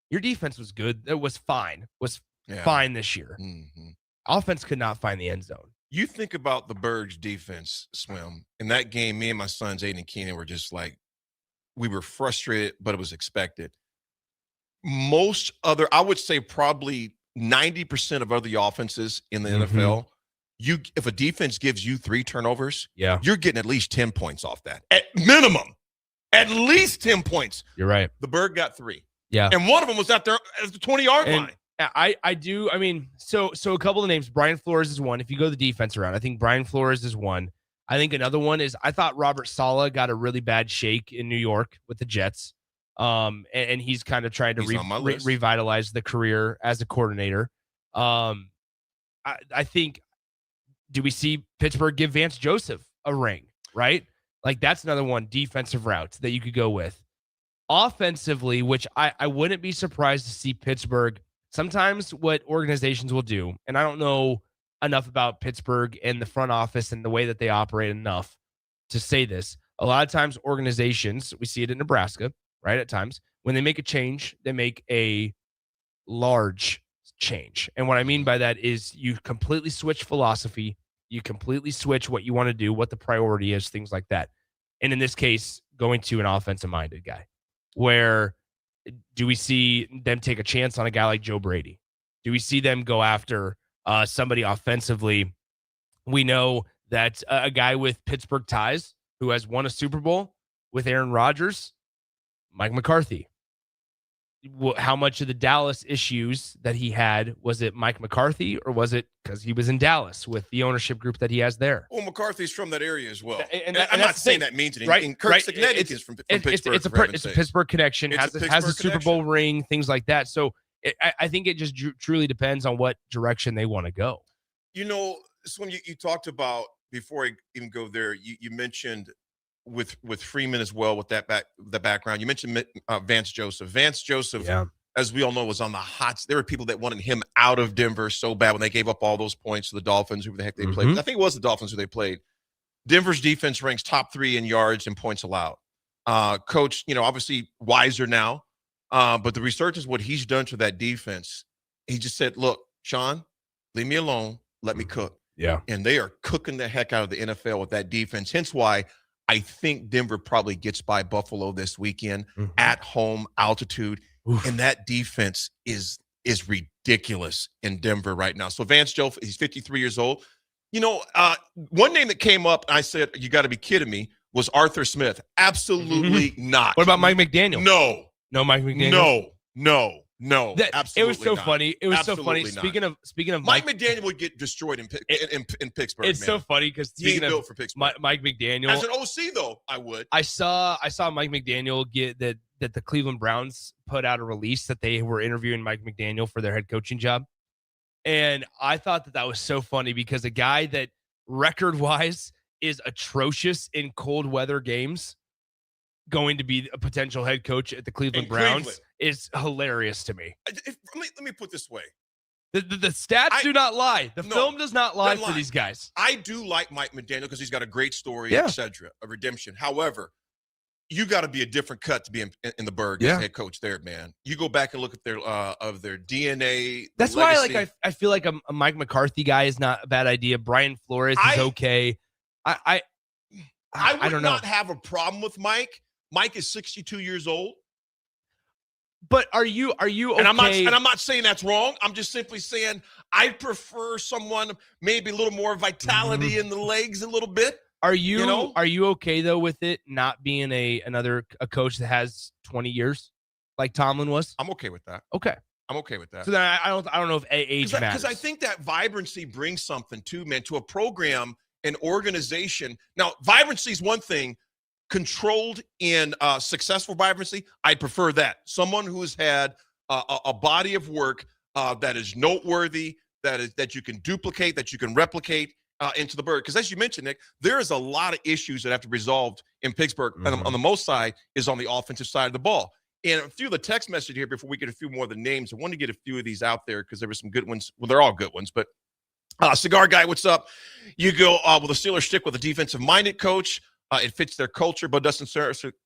your defense was good. It was fine. Fine this year.
Mm-hmm.
Offense could not find the end zone.
You think about the Berg's defense, Swim. In that game, me and my sons, Aiden and Keenan, were just like, we were frustrated, but it was expected. I would say probably 90% of other offenses in the NFL, if a defense gives you 3 turnovers, you're getting at least 10 points off that. At minimum. At least 10 points.
You're right.
The Berg got 3.
Yeah.
And one of them was out there at the 20-yard line.
I do. I mean, so a couple of names. Brian Flores is one. If you go the defense around, I think Brian Flores is one. I think another one is I thought Robert Saleh got a really bad shake in New York with the Jets. And he's kind of trying to revitalize the career as a coordinator. I think, do we see Pittsburgh give Vance Joseph a ring, right? Like that's another one, defensive route that you could go with. Offensively, which I wouldn't be surprised to see Pittsburgh. Sometimes what organizations will do, and I don't know enough about Pittsburgh and the front office and the way that they operate enough to say this. A lot of times organizations, we see it in Nebraska, right? At times when they make a change, they make a large change. And what I mean by that is you completely switch philosophy. You completely switch what you want to do, what the priority is, things like that. And in this case, going to an offensive minded guy, where do we see them take a chance on a guy like Joe Brady? Do we see them go after somebody offensively? We know that a guy with Pittsburgh ties who has won a Super Bowl with Aaron Rodgers, Mike McCarthy. How much of the Dallas issues that he had, was it Mike McCarthy or was it because he was in Dallas with the ownership group that he has there?
Well, McCarthy's from that area as well.
And
I'm not saying that means anything.
Right,
Kirk
right.
Signetti is from Pittsburgh.
It's a Pittsburgh connection, has a Super Bowl ring, things like that. So I think it just truly depends on what direction they want to go.
You know, when you talked about, before I even go there, you mentioned with Freeman as well, with the background. You mentioned Vance Joseph. Vance Joseph, as we all know, was on the hot. There were people that wanted him out of Denver so bad when they gave up all those points to the Dolphins, who the heck they played with. I think it was the Dolphins who they played. Denver's defense ranks top 3 in yards and points allowed. Coach, obviously wiser now, but the research is what he's done to that defense. He just said, look, Sean, leave me alone. Let me cook.
Yeah.
And they are cooking the heck out of the NFL with that defense. Hence why I think Denver probably gets by Buffalo this weekend at home, altitude. And that defense is ridiculous in Denver right now. So Vance Joseph, he's 53 years old. One name that came up, I said, you got to be kidding me, was Arthur Smith. Absolutely not.
What about Mike McDaniel?
No,
Mike McDaniel.
No, absolutely.
It was so
not.
funny. It was
Absolutely
so
not.
funny. Speaking of
Mike McDaniel would get destroyed in Pittsburgh.
It's
man.
so funny because
he ain't
speaking
built
of
for Pittsburgh.
Mike McDaniel,
as an OC though, I would.
I saw Mike McDaniel get that the Cleveland Browns put out a release that they were interviewing Mike McDaniel for their head coaching job, and I thought that was so funny because a guy that record wise is atrocious in cold weather games going to be a potential head coach at the Cleveland Browns is hilarious to me.
Let me put this way.
The stats do not lie. The film does not lie for these guys.
I do like Mike McDaniel because he's got a great story, etc., of redemption. However, you got to be a different cut to be in the Berg as head coach there, man. You go back and look at their of their DNA.
That's why I feel like a Mike McCarthy guy is not a bad idea. Brian Flores is okay. I
would not have a problem with Mike. Mike is 62 years old.
But are you okay?
And I'm not saying that's wrong. I'm just simply saying I prefer someone maybe a little more vitality in the legs a little bit.
Are you okay though with it not being a coach that has 20 years like Tomlin was?
I'm okay with that.
Okay.
I'm okay with that.
So then I don't know if age matters.
Because I think that vibrancy brings something too, man, to a program, an organization. Now, vibrancy is one thing. Controlled in successful vibrancy, I prefer that. Someone who's had a body of work that is noteworthy, that you can duplicate, that you can replicate into the Berg. Because as you mentioned, Nick, there is a lot of issues that have to be resolved in Pittsburgh. And on the most side is on the offensive side of the ball. And a few of the text message here before we get a few more of the names, I want to get a few of these out there because there were some good ones. Well, they're all good ones, but Cigar Guy, what's up? You go, will the Steelers stick with a defensive-minded coach? It fits their culture, but doesn't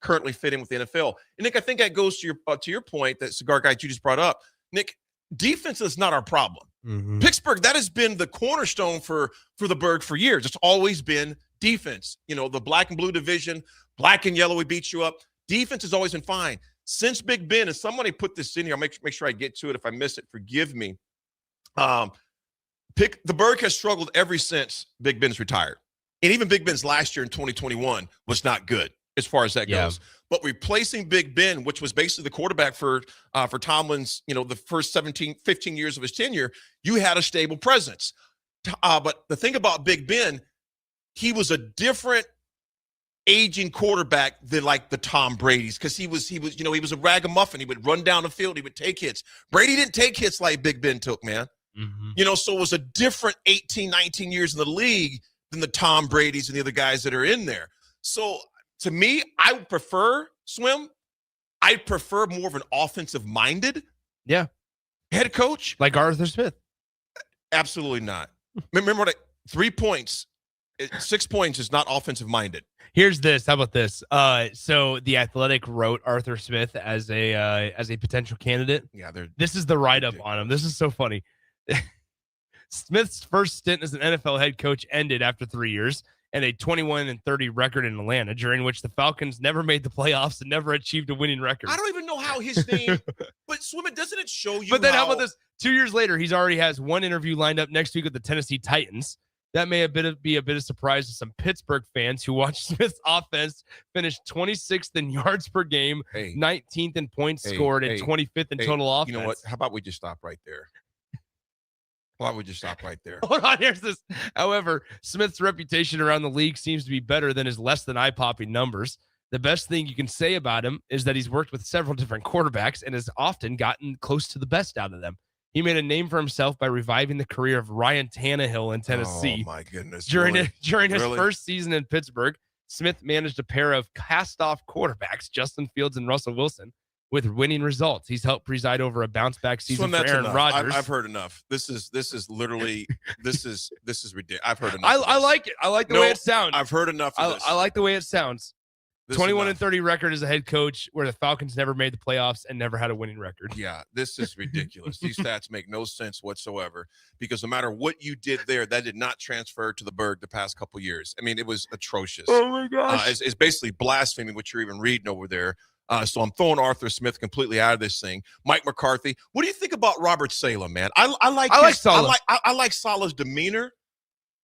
currently fit in with the NFL. And Nick, I think that goes to your point that Cigar Guy you just brought up. Nick, defense is not our problem. Pittsburgh, that has been the cornerstone for the Berg for years. It's always been defense. The black and blue division, black and yellow, we beat you up. Defense has always been fine. Since Big Ben, and somebody put this in here, I'll make sure I get to it. If I miss it, forgive me. The Berg has struggled ever since Big Ben's retired. And even Big Ben's last year in 2021 was not good as far as that goes. But replacing Big Ben, which was basically the quarterback for Tomlin's, the first 15 years of his tenure, you had a stable presence. But the thing about Big Ben, he was a different aging quarterback than like the Tom Brady's, because he was a ragamuffin. He would run down the field. He would take hits. Brady didn't take hits like Big Ben took, man. So it was a different 18, 19 years in the league than the Tom Brady's and the other guys that are in there. So to me, I would prefer I prefer more of an offensive-minded head coach.
Like Arthur Smith.
Absolutely not. Remember what 3 points, 6 points is not offensive-minded.
Here's this. How about this? So the Athletic wrote Arthur Smith as a potential candidate.
Yeah,
this is the write-up on him. This is so funny. Smith's first stint as an NFL head coach ended after 3 years and a 21-30 record in Atlanta, during which the Falcons never made the playoffs and never achieved a winning record.
I don't even know how his name, but Swimmin', doesn't it show you?
But then how about this? 2 years later, he's already has one interview lined up next week with the Tennessee Titans. That may be a bit of surprise to some Pittsburgh fans who watched Smith's offense finish 26th in yards per game, 19th in points scored, and 25th in total offense.
You know what? How about we just stop right there? Why would you stop right there?
Hold on, here's this. However, Smith's reputation around the league seems to be better than his less than eye-popping numbers. The best thing you can say about him is that he's worked with several different quarterbacks and has often gotten close to the best out of them. He made a name for himself by reviving the career of Ryan Tannehill in Tennessee.
Oh, my goodness.
During his first season in Pittsburgh, Smith managed a pair of cast-off quarterbacks, Justin Fields and Russell Wilson, with winning results. He's helped preside over a bounce-back season for Aaron Rodgers.
I've heard enough. This is literally this is ridiculous. I've heard enough.
I like it. I like the way it sounds.
I've heard enough of this.
I like the way it sounds. 21-30 record as a head coach, where the Falcons never made the playoffs and never had a winning record.
Yeah, this is ridiculous. These stats make no sense whatsoever, because no matter what you did there, that did not transfer to the Berg the past couple years. I mean, it was atrocious.
Oh my gosh.
It's basically blasphemy what you're even reading over there. So I'm throwing Arthur Smith completely out of this thing. Mike McCarthy. What do you think about Robert Saleh, man? I like Saleh. I like Saleh's demeanor.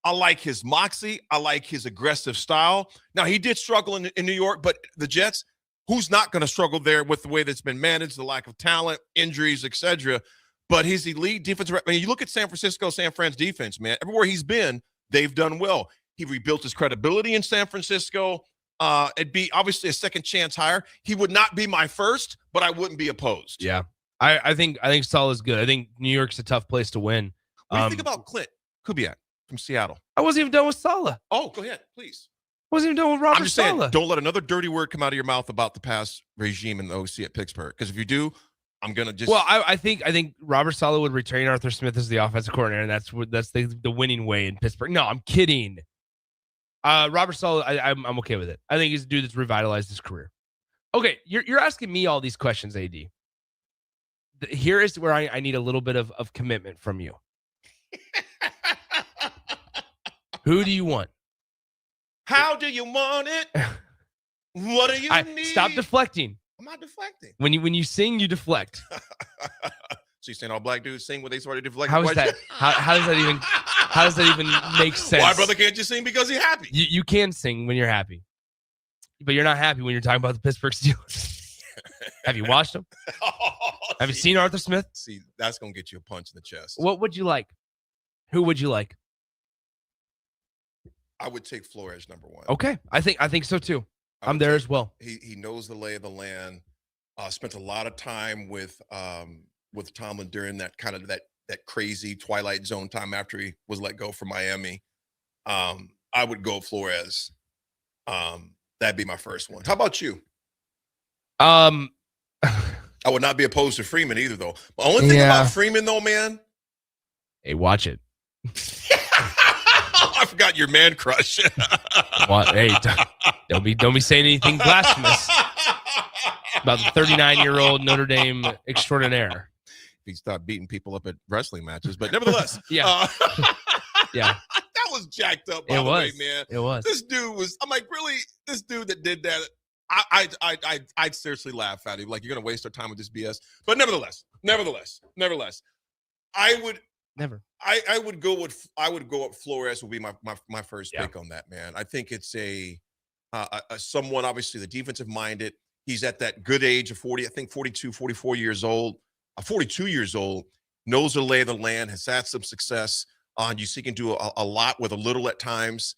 I like his moxie. I like his aggressive style. Now, he did struggle in New York, but the Jets, who's not going to struggle there with the way that's been managed, the lack of talent, injuries, etc. But his elite defensive. I mean, you look at San Fran's defense, man. Everywhere he's been, they've done well. He rebuilt his credibility in San Francisco. It'd be obviously a second chance hire. He would not be my first, but I wouldn't be opposed.
Yeah, I think Saleh's good. I think New York's a tough place to win.
What do you think about Clint Kubiak from Seattle?
I wasn't even done with Saleh.
Oh, go ahead, please.
Wasn't even done with Robert
I'm just
Saleh.
saying, don't let another dirty word come out of your mouth about the past regime in the OC at Pittsburgh, because if you do, I'm gonna just.
Well, I think Robert Saleh would retain Arthur Smith as the offensive coordinator, and that's the winning way in Pittsburgh. No, I'm kidding. Robert Saleh, I'm okay with it. I think he's a dude that's revitalized his career. Okay, you're asking me all these questions, AD. Here is where I need a little bit of commitment from you. Who do you want?
How do you want it? What do you need?
Stop deflecting.
I'm not deflecting.
When you sing, you deflect.
So you're saying all black dudes sing when they started deflecting?
How is that? How does that even make sense?
Why, brother, can't you sing because he's happy?
You can sing when you're happy, but you're not happy when you're talking about the Pittsburgh Steelers. Have you watched them? Have you seen Arthur Smith?
See, that's gonna get you a punch in the chest.
What would you like? Who would you like?
I would take Flores number one.
Okay, I think so too. I'm there as well.
He knows the lay of the land. Spent a lot of time with Tomlin during that kind of that crazy Twilight Zone time after he was let go from Miami. I would go Flores. That'd be my first one. How about you? I would not be opposed to Freeman either, though. The only thing about Freeman, though, man.
Hey, watch it.
I forgot your man crush.
What? Hey, don't be saying anything blasphemous about the 39-year-old Notre Dame extraordinaire.
If he stopped beating people up at wrestling matches, but nevertheless,
yeah.
That was jacked up. By the way, man.
It was.
This dude was. I'm like, really? This dude that did that. I'd seriously laugh at him. Like, you're gonna waste our time with this BS. But nevertheless, I would
never.
I would go with Flores. Would be my first pick on that, man. I think it's a someone, obviously the defensive minded. He's at that good age of 40. I think 42, 44 years old. 42 years old. Knows the lay of the land. Has had some success. You see, he can do a lot with a little at times.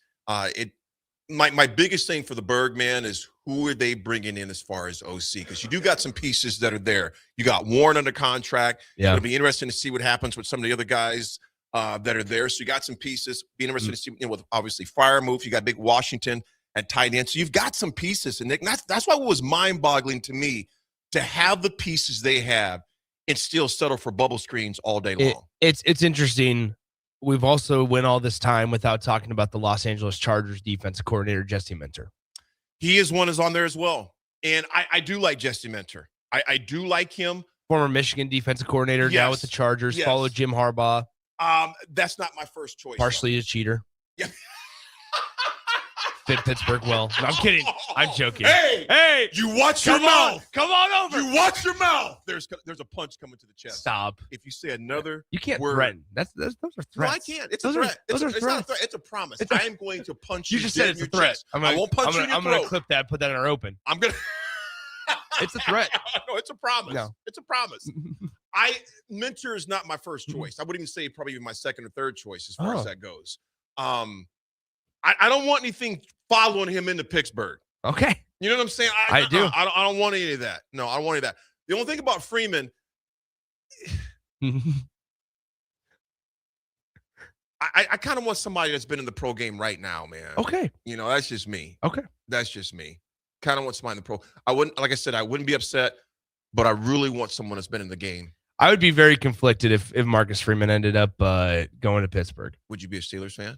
My biggest thing for the Berg, man, is who are they bringing in as far as OC? Because you do got some pieces that are there. You got Warren under contract.
Yeah.
It'll be interesting to see what happens with some of the other guys that are there. So you got some pieces. Be interesting to see, with obviously Freiermuth. You got Big Washington at tight end. So you've got some pieces. And Nick, that's why it was mind-boggling to me to have the pieces they have and still settle for bubble screens all day long.
It's interesting. We've also went all this time without talking about the Los Angeles Chargers defensive coordinator, Jesse Minter.
He is on there as well. And I do like Jesse Minter. I do like him.
Former Michigan defensive coordinator, now with the Chargers, followed Jim Harbaugh.
That's not my first choice.
Partially a cheater.
Yeah.
Fit Pittsburgh well. No, I'm kidding. I'm joking.
Hey, you watch your mouth.
Come on over.
You watch your mouth. There's a punch coming to the chest.
Stop.
If you say another
You can't
word.
threaten. Those are threats.
No, I can't. It's
Those
a
are-
threat.
those are
It's not a
threats.
threat. It's a promise.
It's a-
I am going to punch you.
You just
dead
said
in
it's a
your
threat.
chest. I won't punch you in your
I'm gonna
throat.
clip that, put that in our open.
I'm going to.
It's a threat.
No, it's a promise.
No.
It's a promise. Minter is not my first choice. I wouldn't even say probably even my second or third choice as far as that goes. I don't want anything following him into Pittsburgh.
Okay.
You know what I'm saying?
I do.
I don't want any of that. No, I don't want any of that. The only thing about Freeman, I kind of want somebody that's been in the pro game right now, man.
Okay.
You know, that's just me.
Okay.
That's just me. Kind of want somebody in the pro. I wouldn't, like I said, I wouldn't be upset, but I really want someone that's been in the game.
I would be very conflicted if Marcus Freeman ended up going to Pittsburgh.
Would you be a Steelers fan?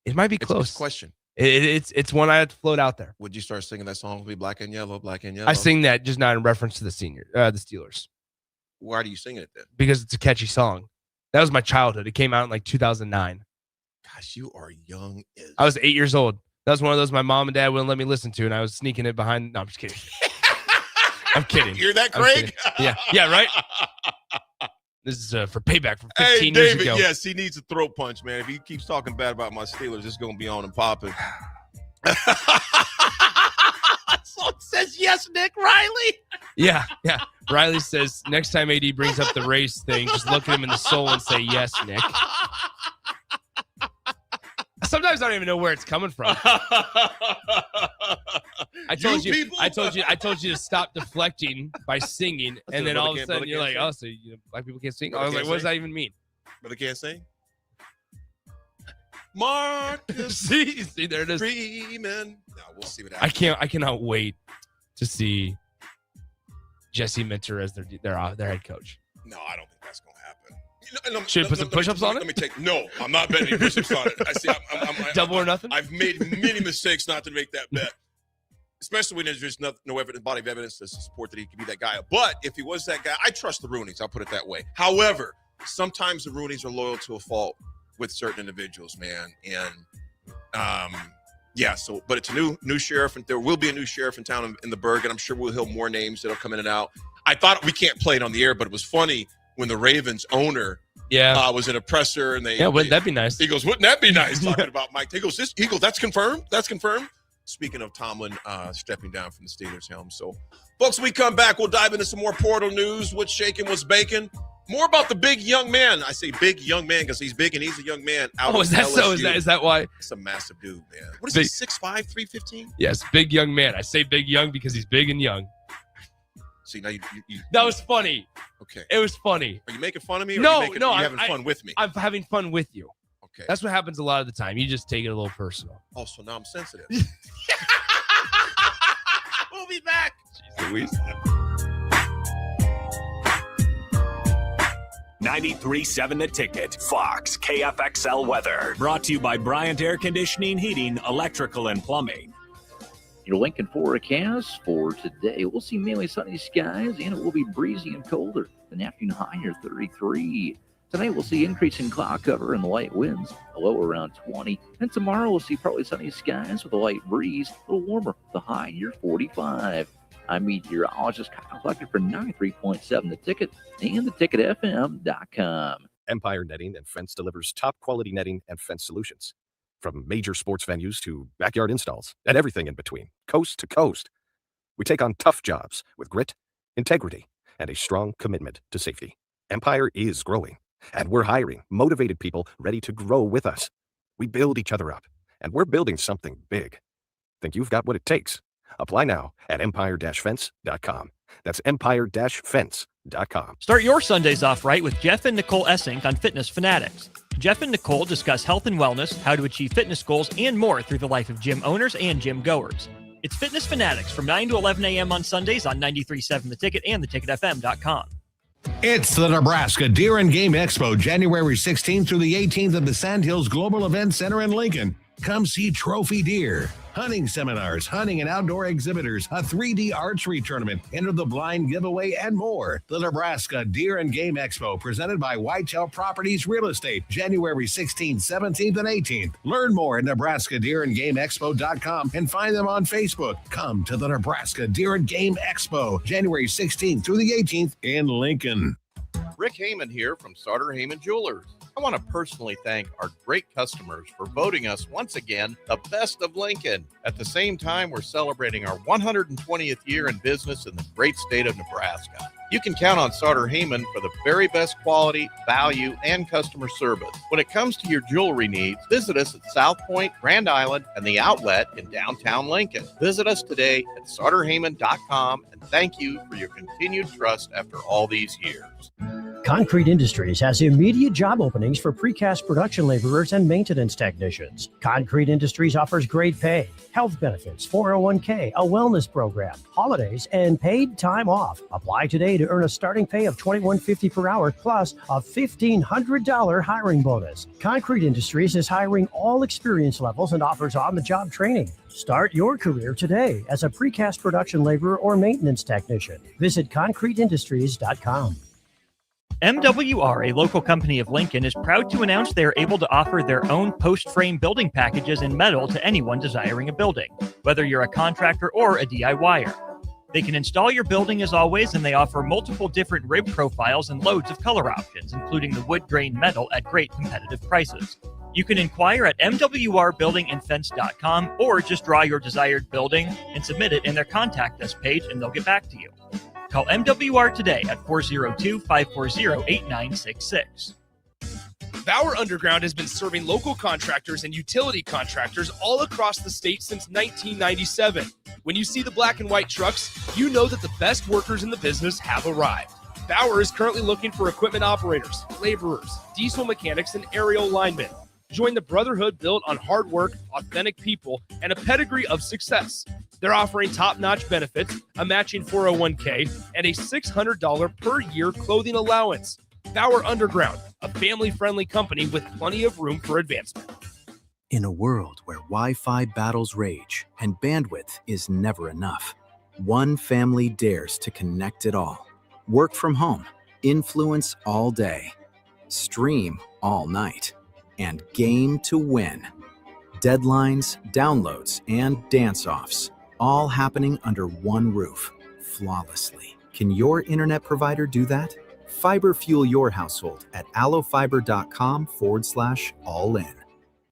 It might be
It's
close.
a question.
It's one I had to float out there.
Would you start singing that song? Be black and yellow, black and yellow.
I sing that just not in reference to the Steelers.
Why do you sing it then?
Because it's a catchy song. That was my childhood. It came out in like 2009.
Gosh, you are young.
I was 8 years old. That was one of those my mom and dad wouldn't let me listen to, and I was sneaking it behind. No, I'm just kidding. I'm kidding.
You're that
I'm
Craig?
kidding. Yeah, right? This is for payback from 15
Hey,
years
David,
ago.
yes, he needs a throat punch, man. If he keeps talking bad about my Steelers, it's going to be on and popping.
So it says yes, Nick Riley.
Yeah. Riley says next time AD brings up the race thing, just look at him in the soul and say, yes, Nick. Sometimes I don't even know where it's coming from. I told you to stop deflecting by singing, and then all of a sudden you're like, oh, so black people can't sing? I was like, what does that even mean?
But they can't sing? Marcus
see, there it is.
Freeman. No, we'll see what happens.
I cannot wait to see Jesse Minter as their head coach.
No, I don't think that's going to happen.
Should we put some push-ups on it?
Let me take. No, I'm not betting any push-ups on it. I see. I'm
Double or nothing.
I've made many mistakes not to make that bet, especially when there's just no evidence, body of evidence to support that he could be that guy. But if he was that guy, I trust the Rooneys. I'll put it that way. However, sometimes the Rooneys are loyal to a fault with certain individuals, man, and yeah. So, but it's a new sheriff, and there will be a new sheriff in town in the Berg, and I'm sure we'll hear more names that'll come in and out. I thought we can't play it on the air, but it was funny when the Ravens owner was an oppressor, and
wouldn't that be nice?
He goes, wouldn't that be nice? Talking about Mike. He goes, that's confirmed. That's confirmed. Speaking of Tomlin stepping down from the Steelers helm. So, folks, when we come back, we'll dive into some more portal news. What's shaking, what's baking. More about the big young man. I say big young man because he's big and he's a young man.
Is that so? Is that why?
It's a massive dude, man. What is he, 6'5", 315?
Yes, big young man. I say big young because he's big and young.
See, now you
that was funny.
Okay. It
was funny.
Are you making fun of me? Or
No,
are you having fun with me?
I'm having fun with you.
Okay.
That's what happens a lot of the time. You just take it a little personal.
Oh, so now I'm sensitive.
We'll be back.
Jeez Louise.
93.7 The Ticket, Fox, KFXL weather. Brought to you by Bryant Air Conditioning, Heating, Electrical, and Plumbing.
Your Lincoln forecast for today. We'll see mainly sunny skies, and it will be breezy and colder. An afternoon high near 33. Tonight we'll see increasing cloud cover and light winds, a low around 20. And tomorrow we'll see partly sunny skies with a light breeze, a little warmer, the high near 45. I'm meteorologist Kyle Flecker for 93.7 The Ticket and theticketfm.com.
Empire Netting and Fence delivers top-quality netting and fence solutions. From major sports venues to backyard installs and everything in between, coast to coast. We take on tough jobs with grit, integrity, and a strong commitment to safety. Empire is growing, and we're hiring motivated people ready to grow with us. We build each other up And we're building something big. Think you've got what it takes? Apply now at empire-fence.com. That's empire-fence.com.
Start your Sundays off right with Jeff and Nicole Essink on Fitness Fanatics. Jeff and Nicole discuss health and wellness, how to achieve fitness goals, and more through the life of gym owners and gym goers. It's Fitness Fanatics from 9 to 11 a.m. on Sundays on 93.7 The Ticket and theticketfm.com.
It's the Nebraska Deer and Game Expo, January 16th through the 18th at the Sandhills Global Event Center in Lincoln. Come see trophy deer, hunting seminars, hunting and outdoor exhibitors, a 3D archery tournament, enter the blind giveaway, and more. The Nebraska Deer and Game Expo, presented by Whitetail Properties Real Estate, January 16th, 17th, and 18th. Learn more at NebraskaDeerandGameExpo.com and find them on Facebook. Come to the Nebraska Deer and Game Expo, January 16th through the 18th in Lincoln.
Rick Heyman here from Sartor Heyman Jewelers. I want to personally thank our great customers for voting us once again the best of Lincoln. At the same time, we're celebrating our 120th year in business in the great state of Nebraska. You can count on Sartor Heyman for the very best quality, value, and customer service. When it comes to your jewelry needs, visit us at South Point, Grand Island, and the Outlet in downtown Lincoln. Visit us today at SartorHeyman.com, and thank you for your continued trust after all these years.
Concrete Industries has immediate job openings for precast production laborers and maintenance technicians. Concrete Industries offers great pay, health benefits, 401k, a wellness program, holidays, and paid time off. Apply today to earn a starting pay of $21.50 per hour plus a $1,500 hiring bonus. Concrete Industries is hiring all experience levels and offers on-the-job training. Start your career today as a precast production laborer or maintenance technician. Visit concreteindustries.com.
MWR, a local company of Lincoln, is proud to announce they are able to offer their own post-frame building packages in metal to anyone desiring a building, whether you're a contractor or a DIYer. They can install your building as always, and they offer multiple different rib profiles and loads of color options, including the wood grain metal at great competitive prices. You can inquire at mwrbuildingandfence.com or just draw your desired building and submit it in their contact us page, and they'll get back to you. Call MWR today at 402-540-8966.
Bauer Underground has been serving local contractors and utility contractors all across the state since 1997. When you see the black and white trucks, you know that the best workers in the business have arrived. Bauer is currently looking for equipment operators, laborers, diesel mechanics, and aerial linemen. Join the brotherhood built on hard work, authentic people, and a pedigree of success. They're offering top-notch benefits, a matching 401k, and a $600 per year clothing allowance. Bauer Underground, a family-friendly company with plenty of room for advancement.
In a world where Wi-Fi battles rage and bandwidth is never enough, one family dares to connect it all. Work from home, influence all day, stream all night, and game to win. Deadlines, downloads, and dance-offs, all happening under one roof, flawlessly. Can your internet provider do that? Fiber fuel your household at allofiber.com/all-in.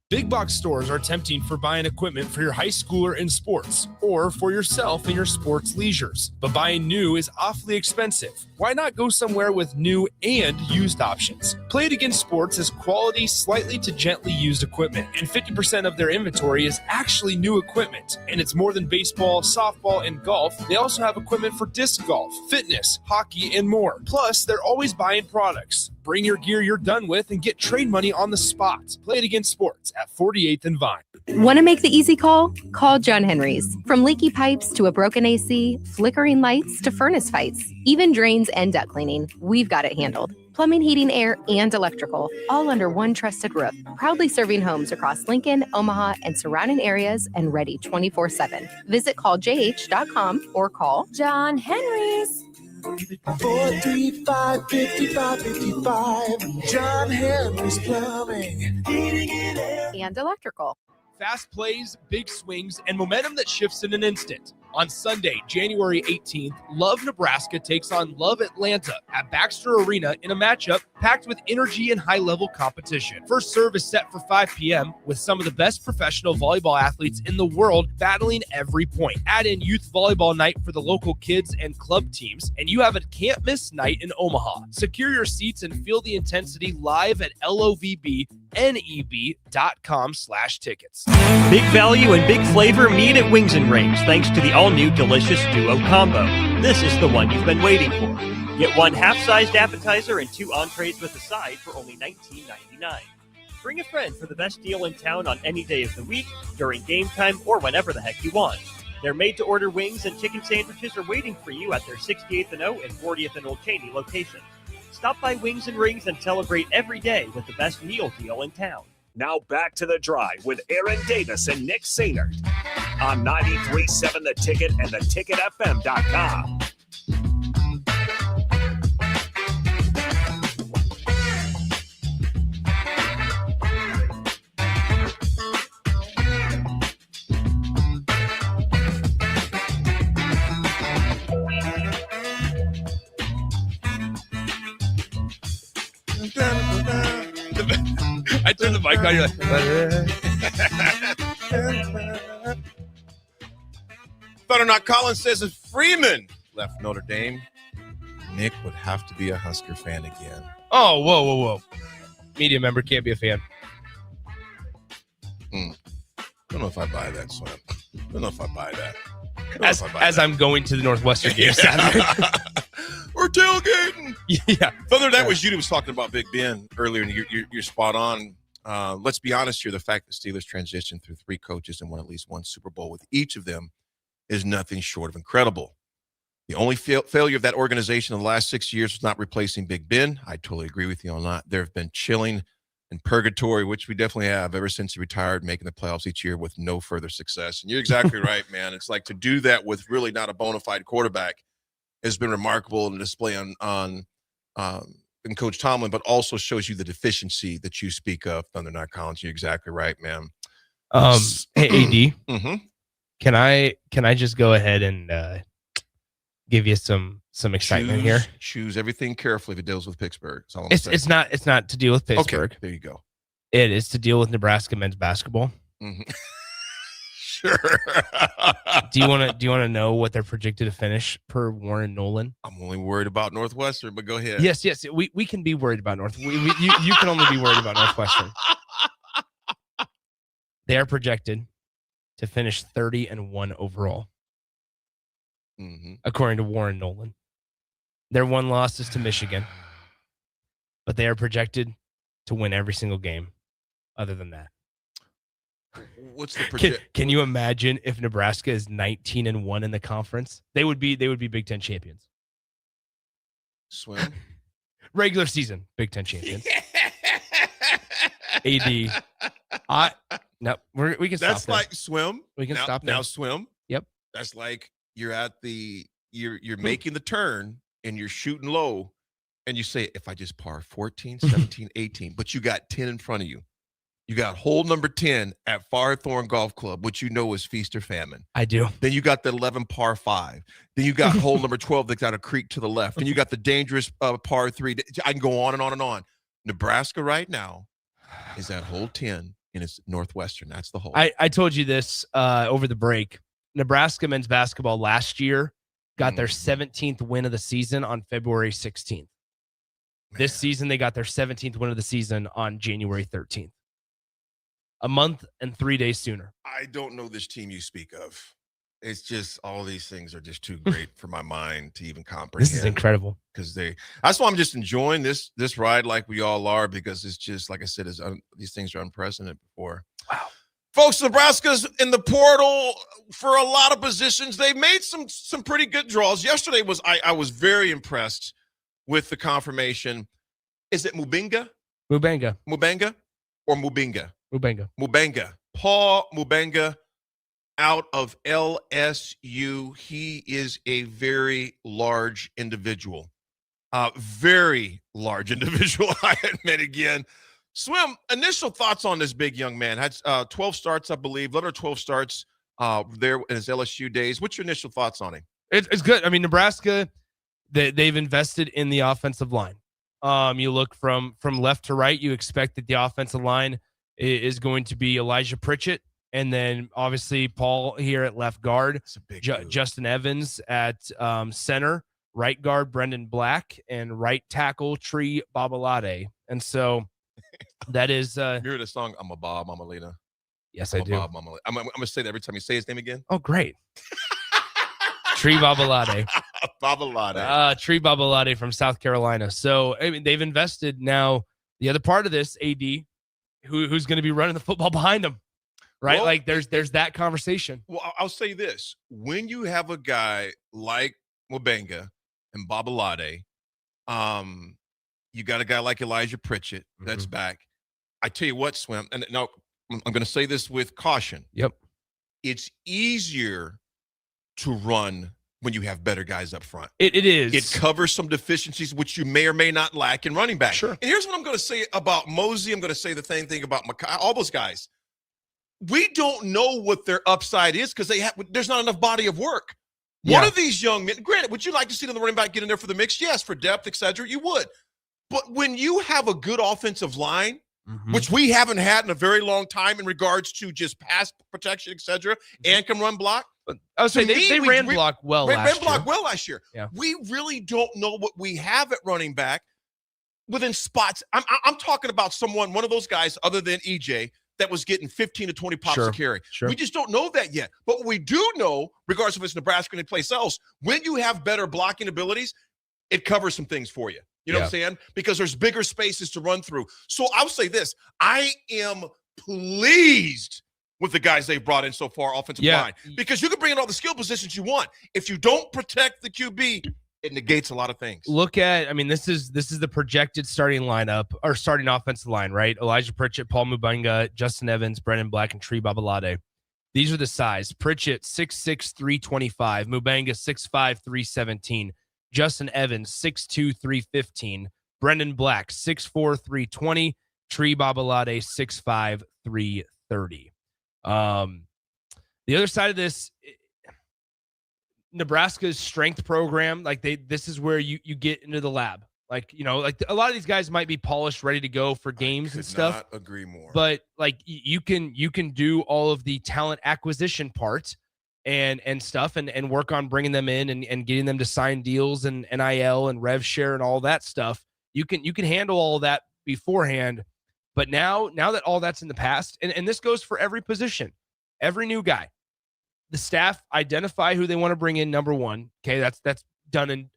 Big box stores are tempting for buying equipment for your high schooler in sports or for yourself in your sports leisures. But buying new is awfully expensive. Why not go somewhere with new and used options? Play It Again Sports has quality, slightly to gently used equipment, and 50% of their inventory is actually new equipment. And it's more than baseball, softball, and golf. They also have equipment for disc golf, fitness, hockey, and more. Plus, they're always buying products. Bring your gear you're done with and get trade money on the spot. Play It Again Sports at 48th and Vine.
Want to make the easy call? Call John Henry's. From leaky pipes to a broken AC, flickering lights to furnace fights, even drains and duct cleaning, we've got it handled. Plumbing, heating, air, and electrical, all under one trusted roof. Proudly serving homes across Lincoln, Omaha, and surrounding areas, and ready 24/7. Visit calljh.com or call
John Henry's.
435-5555. John Henry's Plumbing, Heating, and Air.
And electrical.
Fast plays, big swings, and momentum that shifts in an instant. On Sunday, January 18th, Love Nebraska takes on Love Atlanta at Baxter Arena in a matchup packed
packed with energy and high-level competition. First serve is set for 5 p.m. with some of the best professional volleyball athletes in the world battling every point. Add in youth volleyball night for the local kids and club teams, and you have a can't-miss night in Omaha. Secure your seats and feel the intensity live at lovbneb.com/tickets.
Big value and big flavor meet at Wings and Rings thanks to the all-new delicious Duo Combo. This is the one you've been waiting for. Get one half-sized appetizer and 2 entrees with a side for only $19.99. Bring a friend for the best deal in town on any day of the week, during game time, or whenever the heck you want. Their made-to-order wings and chicken sandwiches are waiting for you at their 68th and O and 40th and Old Cheney locations. Stop by Wings and Rings and celebrate every day with the best meal deal in town.
Now back to The Drive with Aaron Davis and Nick Sainert on 93.7 The Ticket and theticketfm.com.
I turned the mic on, you're like,
Thought or not, Collins says if Freeman left Notre Dame, Nick would have to be a Husker fan again.
oh, whoa. Media member can't be a fan.
Don't know if I buy that, Swim. Don't know if I buy that.
As I'm going to the Northwestern game Saturday.
We're tailgating.
Yeah.
Further, that was you who was talking about Big Ben earlier, and you're spot on. Let's be honest here. The fact that Steelers transitioned through 3 coaches and won at least 1 Super Bowl with each of them is nothing short of incredible. The only failure of that organization in the last 6 years was not replacing Big Ben. I totally agree with you on that. There have been chilling and purgatory, which we definitely have ever since he retired, making the playoffs each year with no further success. And you're exactly right, man. It's like to do that with really not a bona fide quarterback has been remarkable and display on Coach Tomlin, but also shows you the deficiency that you speak of, Thunder Night Collins. You're exactly right, man.
Hey, AD,
Mm-hmm.
can I just go ahead and give you some excitement here?
Choose everything carefully if it deals with Pittsburgh.
It's not to deal with Pittsburgh.
Okay, there you go.
It is to deal with Nebraska men's basketball.
Mm-hmm. Sure.
Do you want to know what they're projected to finish per Warren Nolan?
I'm only worried about Northwestern, but go ahead.
Yes. We can be worried about you can only be worried about Northwestern. They are projected to finish 30-1 overall, according to Warren Nolan. Their 1 loss is to Michigan, but they are projected to win every single game. Other than that,
what's the
can you imagine if Nebraska is 19-1 in the conference? They would be Big Ten champions.
Swim.
Regular season Big Ten champions. AD. We can stop.
That's like Swim.
We can stop
now.
there.
Swim.
Yep.
That's like you're at you're making the turn and you're shooting low, and you say, if I just par 14, 17, 18, but you got 10 in front of you. You got hole number 10 at Firethorn Golf Club, which you know is feast or famine.
I do.
Then you got the 11 par 5. Then you got hole number 12 that's got a creek to the left. Then you got the dangerous par 3. I can go on and on and on. Nebraska right now is at hole 10, and it's Northwestern. That's the hole.
I told you this over the break. Nebraska men's basketball last year got their 17th win of the season on February 16th. This season, they got their 17th win of the season on January 13th. A month and 3 days sooner.
I don't know this team you speak of. It's just all these things are just too great for my mind to even comprehend.
This is incredible.
Because that's why I'm just enjoying this ride like we all are, because it's just, like I said, these things are unprecedented before.
Wow.
Folks, Nebraska's in the portal for a lot of positions. They've made some pretty good draws. Yesterday I was very impressed with the confirmation. Is it Mubinga?
Mubanga.
Mubanga or Mubinga?
Mubanga.
Mubanga. Paul Mubanga out of LSU. He is a very large individual. Very large individual, I admit again. Swim, initial thoughts on this big young man. Had 12 starts, I believe. 11 or 12 starts there in his LSU days. What's your initial thoughts on him?
It's good. I mean, Nebraska, they've invested in the offensive line. You look from left to right, you expect that the offensive line is going to be Elijah Pritchett, and then obviously Paul here at left guard, Justin Evans at center, right guard Brendan Black, and right tackle Tree Babalade. And so that is
you hear the song I'm a Bob, Mama Lena?
Yes, I do.
Bob, Mama Lena. I'm gonna say that every time you say his name again.
Oh, great. Tree Babalade.
Babalade.
Tree Babalade from South Carolina. So I mean, they've invested now. The other part of this, AD, who's going to be running the football behind him, right?
Well,
like there's that conversation.
Well, I'll say this: when you have a guy like Mubenga and Babalade, you got a guy like Elijah Pritchett that's back. I tell you what, Swim, and no, I'm going to say this with caution.
Yep.
It's easier to run when you have better guys up front.
It is.
It covers some deficiencies which you may or may not lack in running back.
Sure.
And here's what I'm going to say about Mosey. I'm going to say the same thing about Makai, all those guys. We don't know what their upside is because there's not enough body of work.
Yeah.
One of these young men, granted, would you like to see the running back get in there for the mix? Yes, for depth, etc. You would. But when you have a good offensive line, which we haven't had in a very long time in regards to just pass protection, etc., and can run block.
I would say they ran block well
last year.
Yeah.
We really don't know what we have at running back within spots. I'm talking about one of those guys other than EJ that was getting 15 to 20 pops a carry.
Sure.
We just don't know that yet. But what we do know, regardless if it's Nebraska or any place else, when you have better blocking abilities, it covers some things for you. You know what I'm saying? Because there's bigger spaces to run through. So I'll say this. I am pleased with the guys they've brought in so far, offensive line. Because you can bring in all the skill positions you want. If you don't protect the QB, it negates a lot of things.
Look at, I mean, this is the projected starting lineup, or starting offensive line, right? Elijah Pritchett, Paul Mubenga, Justin Evans, Brendan Black, and Tree Babalade. These are the size. Pritchett, 6'6", 325. Mubenga, 6'5", 317. Justin Evans, 6'2", 315. Brendan Black, 6'4", 320. Tree Babalade, 6'5", 330. The other side of this, Nebraska's strength program, like this is where you get into the lab. Like, you know, like a lot of these guys might be polished, ready to go for games and stuff.
Not agree more.
But like you can do all of the talent acquisition part and stuff and work on bringing them in and getting them to sign deals and NIL and rev share and all that stuff. You can handle all of that beforehand. But now that all that's in the past, and this goes for every position, every new guy, the staff identify who they want to bring in. Number one, okay, that's done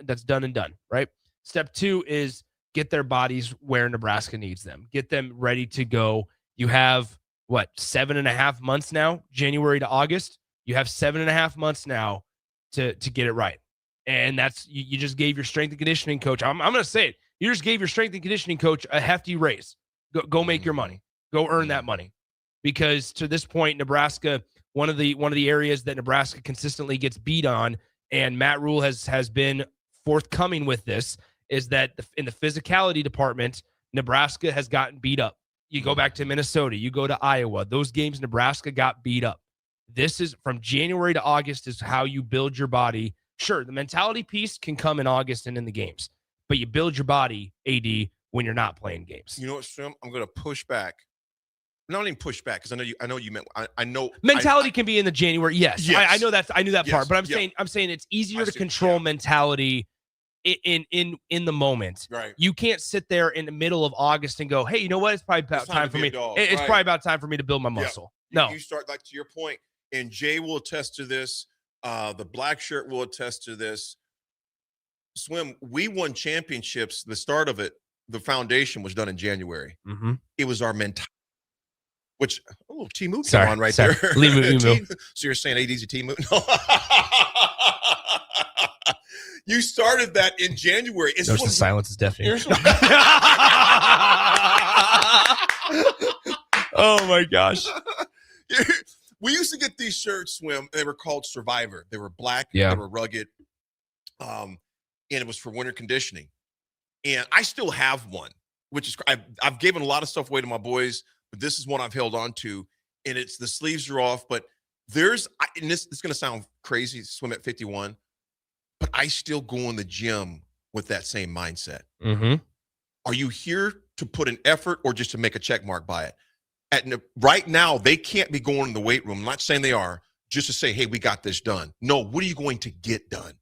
that's done and done, right? Step two is get their bodies where Nebraska needs them. Get them ready to go. You have 7.5 months now, January to August. You have 7.5 months now to get it right. And that's you just gave your strength and conditioning coach. I'm going to say it. You just gave your strength and conditioning coach a hefty raise. Go make your money. Go earn that money. Because to this point, Nebraska, one of the areas that Nebraska consistently gets beat on, and Matt Rule has been forthcoming with this, is that in the physicality department, Nebraska has gotten beat up. You go back to Minnesota, you go to Iowa, those games Nebraska got beat up. This is from January to August is how you build your body. Sure, the mentality piece can come in August and in the games, but you build your body, AD, when you're not playing games.
You know what, Sim? I'm going to push back. Not even push back because I know you meant. I know
mentality can be in the January. Yes. I know that. I knew that part, but I'm saying it's easier to control mentality in the moment.
Right.
You can't sit there in the middle of August and go, hey, you know what? It's probably about time for me. It's probably about time for me to build my muscle. No,
you start, like, to your point, and Jay will attest to this. The black shirt will attest to this. Swim, we won championships. The start of it, the foundation was done in January.
Mm-hmm.
It was our mentality. Which, T-Moot come on right there.
So
you're saying AD's a T-Moot? No. You started that in January.
The silence is deafening. Oh, my gosh.
We used to get these shirts, Swim. They were called Survivor. They were black.
Yeah.
They were rugged. And it was for winter conditioning. And I still have one, which is I've given a lot of stuff away to my boys, but this is one I've held on to, and it's the sleeves are off. But and this is going to sound crazy, Swim at 51, but I still go in the gym with that same mindset.
Mm-hmm.
Are you here to put an effort or just to make a check mark by it? Right now, they can't be going in the weight room. I'm not saying they are, just to say, hey, we got this done. No, what are you going to get done?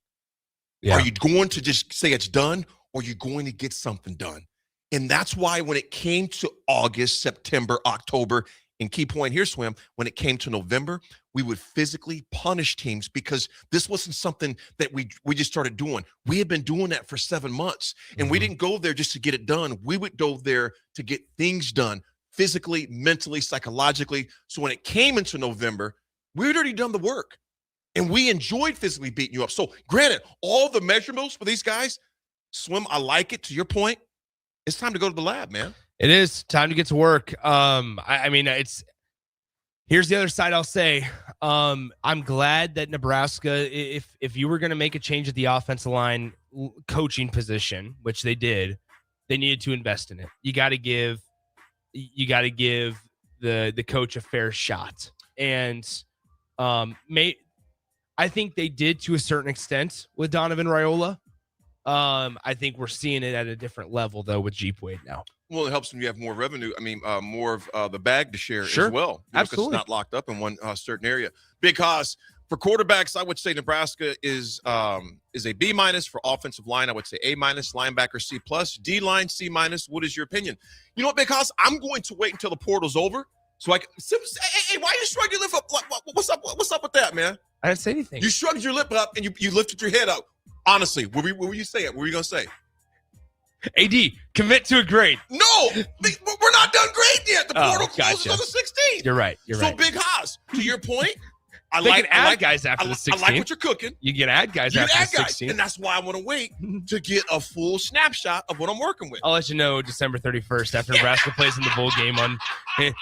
Yeah. Are you going to just say it's done, or are you going to get something done? And that's why when it came to August, September, October, and key point here, Swim, when it came to November, we would physically punish teams because this wasn't something that we just started doing. We had been doing that for 7 months, and we didn't go there just to get it done. We would go there to get things done physically, mentally, psychologically. So when it came into November, we had already done the work, and we enjoyed physically beating you up. So granted, all the measurables for these guys, Swim, I like it. To your point, it's time to go to the lab, man.
It is time to get to work. I mean, here's the other side. I'll say, I'm glad that Nebraska, if you were going to make a change at the offensive line coaching position, which they did, they needed to invest in it. You got to give the coach a fair shot. And I think they did to a certain extent with Donovan Raiola. I think we're seeing it at a different level though with Jeep Wade now.
Well, it helps when you have more revenue. I mean, more of the bag to share as well.
Absolutely.
It's not locked up in one certain area. Because for quarterbacks, I would say Nebraska is a B- for offensive line. I would say A-, linebacker C+, D-line C-. What is your opinion? You know what, because I'm going to wait until the portal's over. So hey, why you shrugged your lip up? What's up with that, man?
I didn't say anything.
You shrugged your lip up and you lifted your head up. Honestly, what were you saying? What were you going to say?
AD, commit to a grade.
No, we're not done grading yet. The portal closes on the 16th.
You're right.
So Big Haas, to your point, I
can
like
add guys after the 16th.
I like what you're cooking.
You can add guys after the 16th.
And that's why I want to wait to get a full snapshot of what I'm working with.
I'll let you know December 31st after Nebraska plays in the bowl game on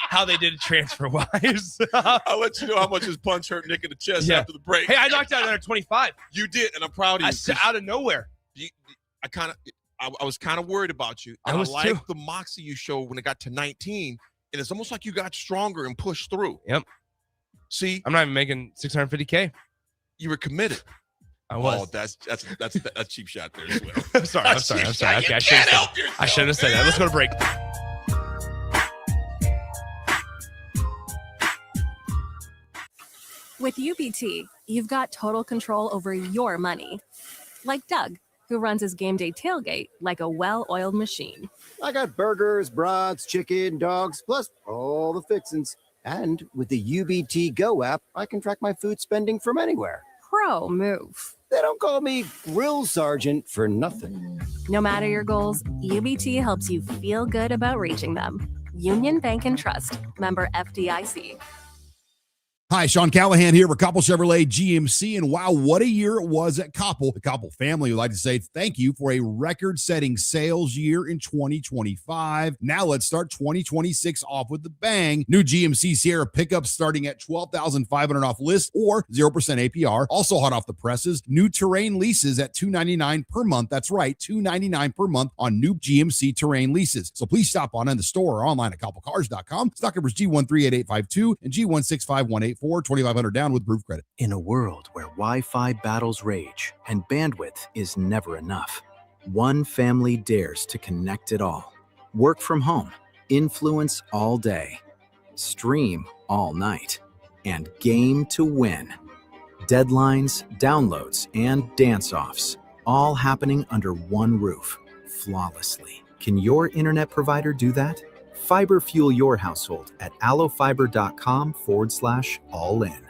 how they did it transfer-wise.
I'll let you know how much his punch hurt Nick in the chest after the break.
Hey, I knocked out another 25.
You did, and I'm proud of you.
Out of nowhere.
I was kind of worried about you. And I liked the moxie you showed when it got to 19, and it's almost like you got stronger and pushed through.
Yep.
See,
I'm not even making $650K.
You were committed.
I was.
Oh, that's cheap shot there as well.
I'm sorry. Okay, I shouldn't have said that. Let's go to break.
With UBT, you've got total control over your money. Like Doug, who runs his game day tailgate like a well-oiled machine.
I got burgers, brats, chicken, dogs, plus all the fixins. And with the UBT Go app, I can track my food spending from anywhere.
Pro move.
They don't call me Grill Sergeant for nothing.
No matter your goals, UBT helps you feel good about reaching them. Union Bank and Trust. Member FDIC.
Hi, Sean Callahan here for Koppel Chevrolet GMC, and wow, what a year it was at Koppel. The Koppel family would like to say thank you for a record-setting sales year in 2025. Now let's start 2026 off with the bang. New GMC Sierra pickups starting at $12,500 off list or 0% APR. Also hot off the presses, new Terrain leases at $299 per month. That's right, $299 per month on new GMC Terrain leases. So please stop on in the store or online at koppelcars.com. Stock numbers G138852 and G165184. 2,500 down with proof credit.
In a world where Wi-Fi battles rage and bandwidth is never enough, one family dares to connect it all. Work from home, influence all day, stream all night, and game to win. Deadlines, downloads, and dance-offs, all happening under one roof, flawlessly. Can your internet provider do that? Fiber fuel your household at allofiber.com/all-in.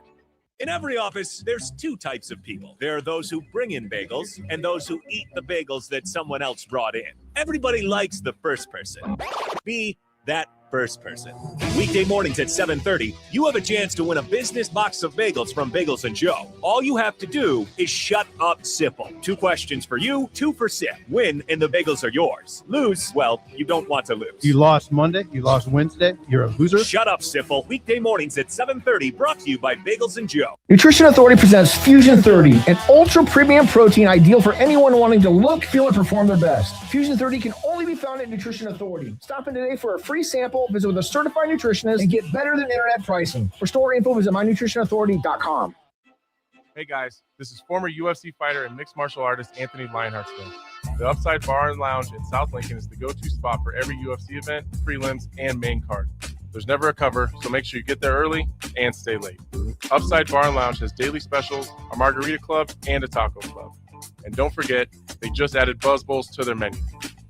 In every office, there's two types of people. There are those who bring in bagels and those who eat the bagels that someone else brought in. Everybody likes the first person. Be that first person. Weekday mornings at 7:30, you have a chance to win a business box of bagels from Bagels & Joe. All you have to do is shut up, Sipple. 2 questions for you, 2 for Sip. Win, and the bagels are yours. Lose, well, you don't want to lose.
You lost Monday, you lost Wednesday, you're a loser.
Shut up, Sipple. Weekday mornings at 7:30, brought to you by Bagels & Joe.
Nutrition Authority presents Fusion 30, an ultra premium protein ideal for anyone wanting to look, feel, and perform their best. Fusion 30 can only be found at Nutrition Authority. Stop in today for a free sample, visit with a certified nutritionist, and get better than internet pricing. For store info, visit mynutritionauthority.com.
Hey guys, this is former UFC fighter and mixed martial artist Anthony Lionheart Smith.
The Upside Bar and Lounge in South Lincoln is the go-to spot for every UFC event, prelims, and main card. There's never a cover, so make sure you get there early and stay late. Upside Bar and Lounge has daily specials, a margarita club, and a taco club. And don't forget, they just added Buzz Bowls to their menu.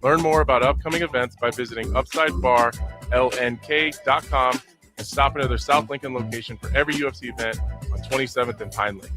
Learn more about upcoming events by visiting UpsideBarLNK.com and stop into their South Lincoln location for every UFC event on 27th and Pine Lake.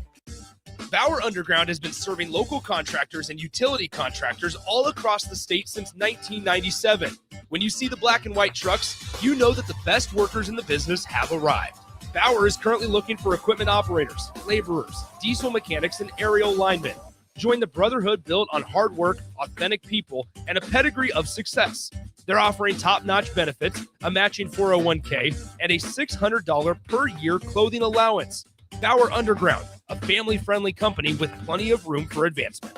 Bauer Underground has been serving local contractors and utility contractors all across the state since 1997. When you see the black and white trucks, you know that the best workers in the business have arrived. Bauer is currently looking for equipment operators, laborers, diesel mechanics, and aerial linemen. Join the brotherhood built on hard work, authentic people, and a pedigree of success. They're offering top-notch benefits, a matching 401k, and a $600 per year clothing allowance. Bauer Underground, a family-friendly company with plenty of room for advancement.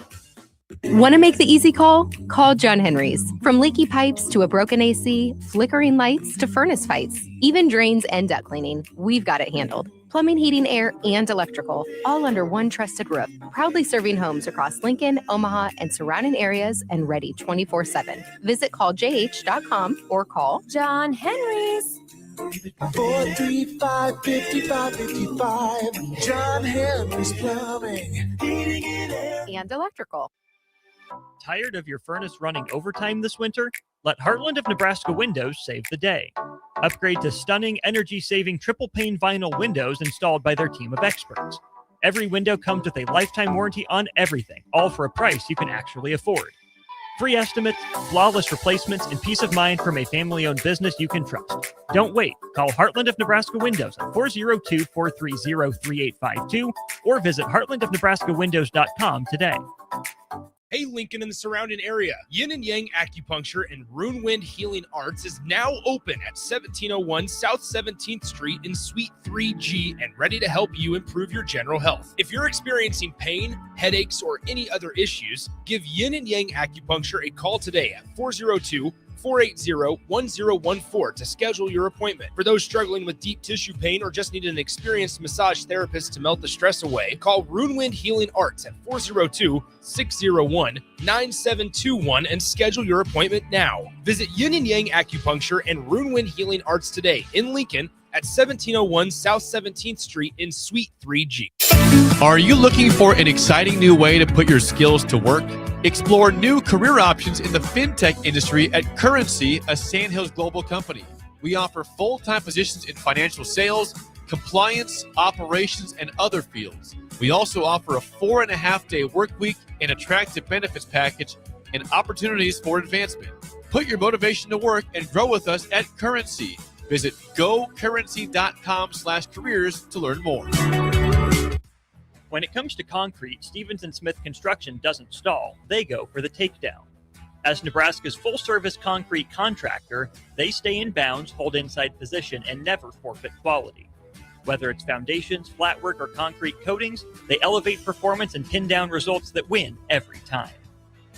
Want to make the easy call? Call John Henry's. From leaky pipes to a broken AC, flickering lights to furnace fights, even drains and duct cleaning, we've got it handled. Plumbing, heating, air, and electrical, all under one trusted roof. Proudly serving homes across Lincoln, Omaha, and surrounding areas, and ready 24/7. Visit calljh.com or call
John Henry's.
435-5555. John Henry's Plumbing.
and electrical.
Tired of your furnace running overtime this winter? Let Heartland of Nebraska Windows save the day. Upgrade to stunning, energy-saving triple-pane vinyl windows installed by their team of experts. Every window comes with a lifetime warranty on everything, all for a price you can actually afford. Free estimates, flawless replacements, and peace of mind from a family-owned business you can trust. Don't wait. Call Heartland of Nebraska Windows at 402-430-3852 or visit heartlandofnebraskawindows.com today.
Hey, Lincoln and the surrounding area. Yin and Yang Acupuncture and Rune Wind Healing Arts is now open at 1701 South 17th Street in Suite 3G and ready to help you improve your general health. If you're experiencing pain, headaches, or any other issues, give Yin and Yang Acupuncture a call today at 402-480-1014 to schedule your appointment. For those struggling with deep tissue pain or just need an experienced massage therapist to melt the stress away, call Rune Wind Healing Arts at 402-601-9721 and schedule your appointment now. Visit Yin and Yang Acupuncture and Rune Wind Healing Arts today in Lincoln at 1701 South 17th Street in Suite 3G.
Are you looking for an exciting new way to put your skills to work? Explore new career options in the fintech industry at Currency, a Sandhills global company. We offer full-time positions in financial sales, compliance, operations, and other fields. We also offer a 4.5-day work week, an attractive benefits package, and opportunities for advancement. Put your motivation to work and grow with us at Currency. Visit gocurrency.com/careers to learn more.
When it comes to concrete, Stevens & Smith Construction doesn't stall. They go for the takedown. As Nebraska's full-service concrete contractor, they stay in bounds, hold inside position, and never forfeit quality. Whether it's foundations, flatwork, or concrete coatings, they elevate performance and pin down results that win every time.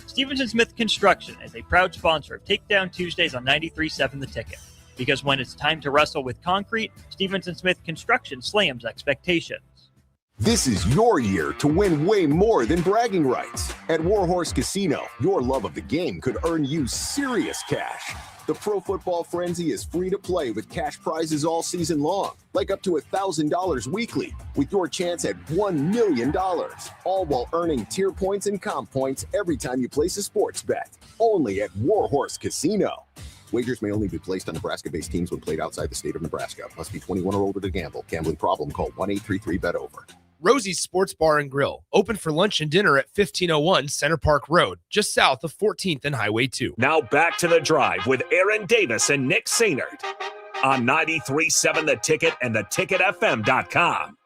Stevens & Smith Construction is a proud sponsor of Takedown Tuesdays on 93.7 The Ticket. Because when it's time to wrestle with concrete, Stevens & Smith Construction slams expectations.
This is your year to win way more than bragging rights. At Warhorse Casino, your love of the game could earn you serious cash. The Pro Football Frenzy is free to play with cash prizes all season long, like up to $1,000 weekly, with your chance at $1 million, all while earning tier points and comp points every time you place a sports bet. Only at Warhorse Casino. Wagers may only be placed on Nebraska-based teams when played outside the state of Nebraska. Must be 21 or older to gamble. Gambling problem? Call 1-833-BET-OVER.
Rosie's Sports Bar and Grill, open for lunch and dinner at 1501 Center Park Road, just south of 14th and Highway 2.
Now back to the drive with Aaron Davis and Nick Sainert on 93.7 The Ticket and theticketfm.com.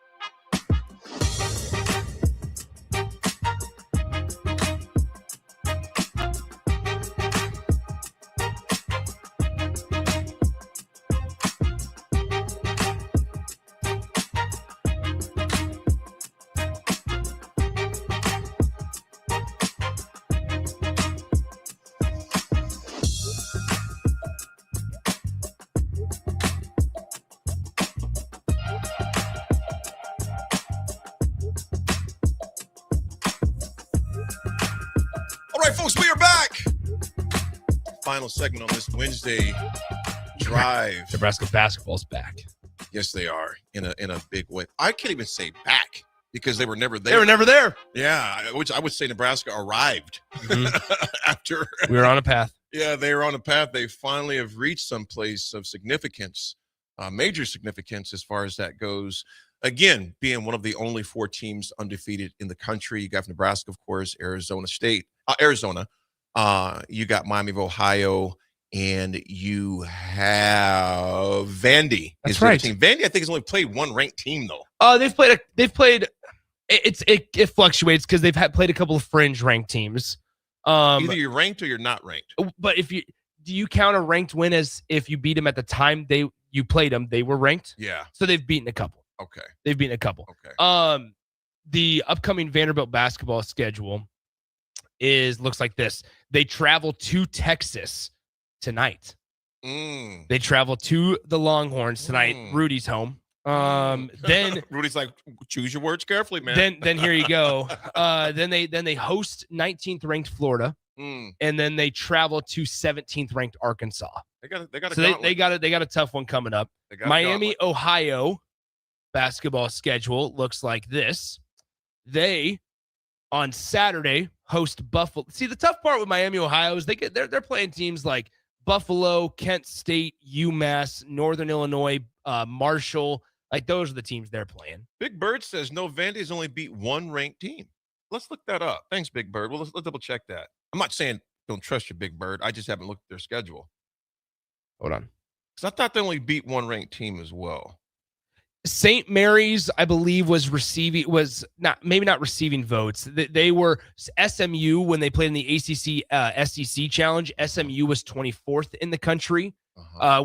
final segment on this Wednesday drive.
Nebraska basketball's back.
Yes, they are in a big way. I can't even say back because they were never there.
They were never there.
Yeah, which I would say Nebraska arrived after.
We were on a path.
Yeah, they were on a path. They finally have reached some place of significance, major significance as far as that goes. Again, being one of the only 4 teams undefeated in the country. You got Nebraska, of course, Arizona, you got Miami of Ohio, and you have Vandy.
That's right.
Team. Vandy, I think, has only played one ranked team, though.
They've played. It fluctuates because they've played a couple of fringe ranked teams.
Either you're ranked or you're not ranked.
But do you count a ranked win as if you beat them at the time you played them, they were ranked?
Yeah.
So they've beaten a couple.
Okay.
They've beaten a couple.
Okay.
The upcoming Vanderbilt basketball schedule looks like this. They travel to Texas tonight. They travel to the Longhorns tonight. Rudy's home. Then
Rudy's like, choose your words carefully, man.
Then here you go. Then they host 19th ranked Florida, and then they travel to 17th ranked Arkansas. They got a tough one coming up. Miami, Ohio basketball schedule looks like this. They on Saturday host Buffalo. See, the tough part with Miami, Ohio is they're playing teams like Buffalo, Kent State, UMass, Northern Illinois, Marshall. Like, those are the teams they're playing.
Big Bird says, no, Vandy's only beat one ranked team. Let's look that up. Thanks, Big Bird. Well, let's double check that. I'm not saying don't trust your Big Bird. I just haven't looked at their schedule.
Hold on.
Because I thought they only beat one ranked team as well.
St. Mary's, I believe, was not receiving votes. They were SMU when they played in the ACC SEC Challenge. SMU was 24th in the country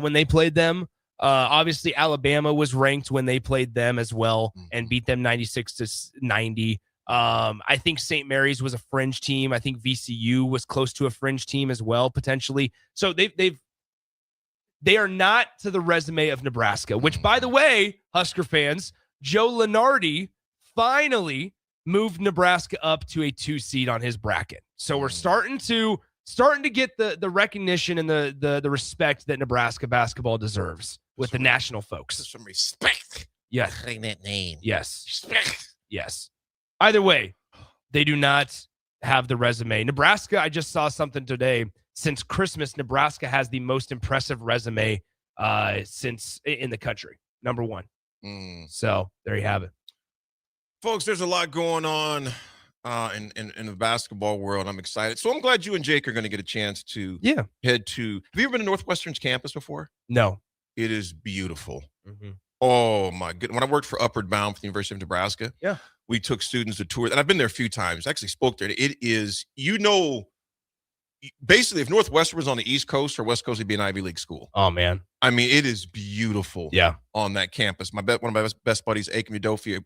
when they played them. Obviously, Alabama was ranked when they played them as well and beat them 96-90. I think St. Mary's was a fringe team. I think VCU was close to a fringe team as well, potentially. So they are not to the resume of Nebraska, which, by the way, Husker fans, Joe Lunardi finally moved Nebraska up to a 2 seed on his bracket. So we're starting to get the recognition and the respect that Nebraska basketball deserves with the national folks.
Some respect.
Yes.
Saying that name.
Yes.
Respect.
Yes. Either way, they do not have the resume. Nebraska, I just saw something today. Since Christmas, Nebraska has the most impressive resume since in the country. Number 1. So there you have it.
Folks, there's a lot going on in the basketball world. I'm excited. So I'm glad you and Jake are going to get a chance to head to. Have you ever been to Northwestern's campus before?
No.
It is beautiful. Oh, my goodness. When I worked for Upward Bound for the University of Nebraska, we took students to tour. And I've been there a few times. I actually spoke there. It is, basically, if Northwestern was on the East Coast or West Coast, it'd be an Ivy League school.
Oh, man.
I mean, it is beautiful on that campus. One of my best buddies, Akem Udofia,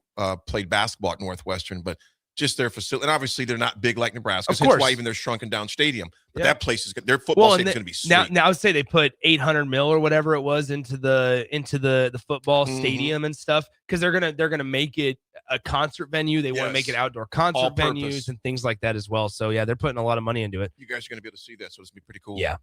played basketball at Northwestern, but just their facility. And obviously, they're not big like Nebraska.
Of course.
That's why even their shrunken down stadium. But that place is good. Their football stadium is going to be sweet.
Now I would say they put $800 million or whatever it was into the football stadium and stuff, because they're gonna make it a concert venue. They want to make it outdoor concert venues and things like that as well. So yeah, they're putting a lot of money into it.
You guys are going to be able to see that, so it's going to be pretty cool.
Yeah.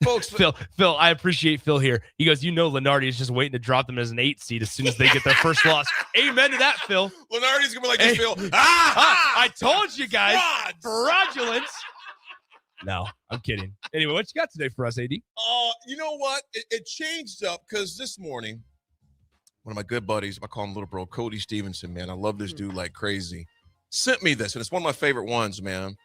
Folks,
Phil, I appreciate Phil here. He goes, Lunardi is just waiting to drop them as an 8 seed as soon as they get their first loss. Amen to that, Phil.
Lunardi's going to be like this, Phil.
I told you guys. Fraudulence. No, I'm kidding. Anyway, what you got today for us, AD?
You know what? It changed up because this morning, one of my good buddies, I call him little bro, Cody Stevenson, man. I love this dude like crazy. Sent me this, and it's one of my favorite ones, man.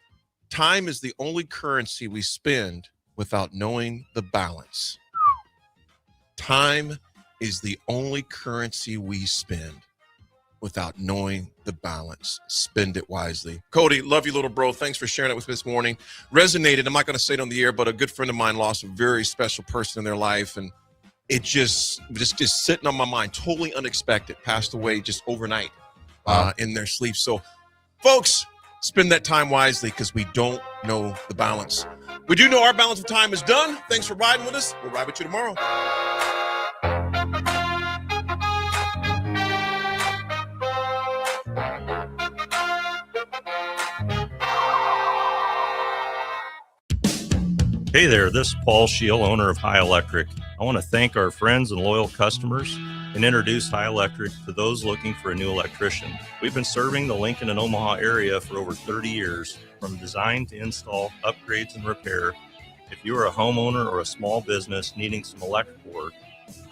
Time is the only currency we spend without knowing the balance. Time is the only currency we spend without knowing the balance. Spend it wisely. Cody, love you, little bro. Thanks for sharing it with me this morning. Resonated. I'm not going to say it on the air, but a good friend of mine lost a very special person in their life, and it just sitting on my mind, totally unexpected, passed away just overnight in their sleep. So, folks, spend that time wisely because we don't know the balance. We do know our balance of time is done. Thanks for riding with us. We'll ride with you tomorrow.
Hey there, this is Paul Scheel, owner of High Electric. I want to thank our friends and loyal customers and introduce High Electric to those looking for a new electrician. We've been serving the Lincoln and Omaha area for over 30 years, from design to install, upgrades, and repair. If you are a homeowner or a small business needing some electrical work,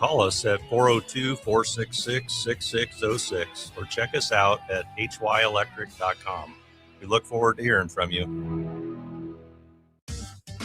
call us at 402-466-6606 or check us out at hyelectric.com. We look forward to hearing from you.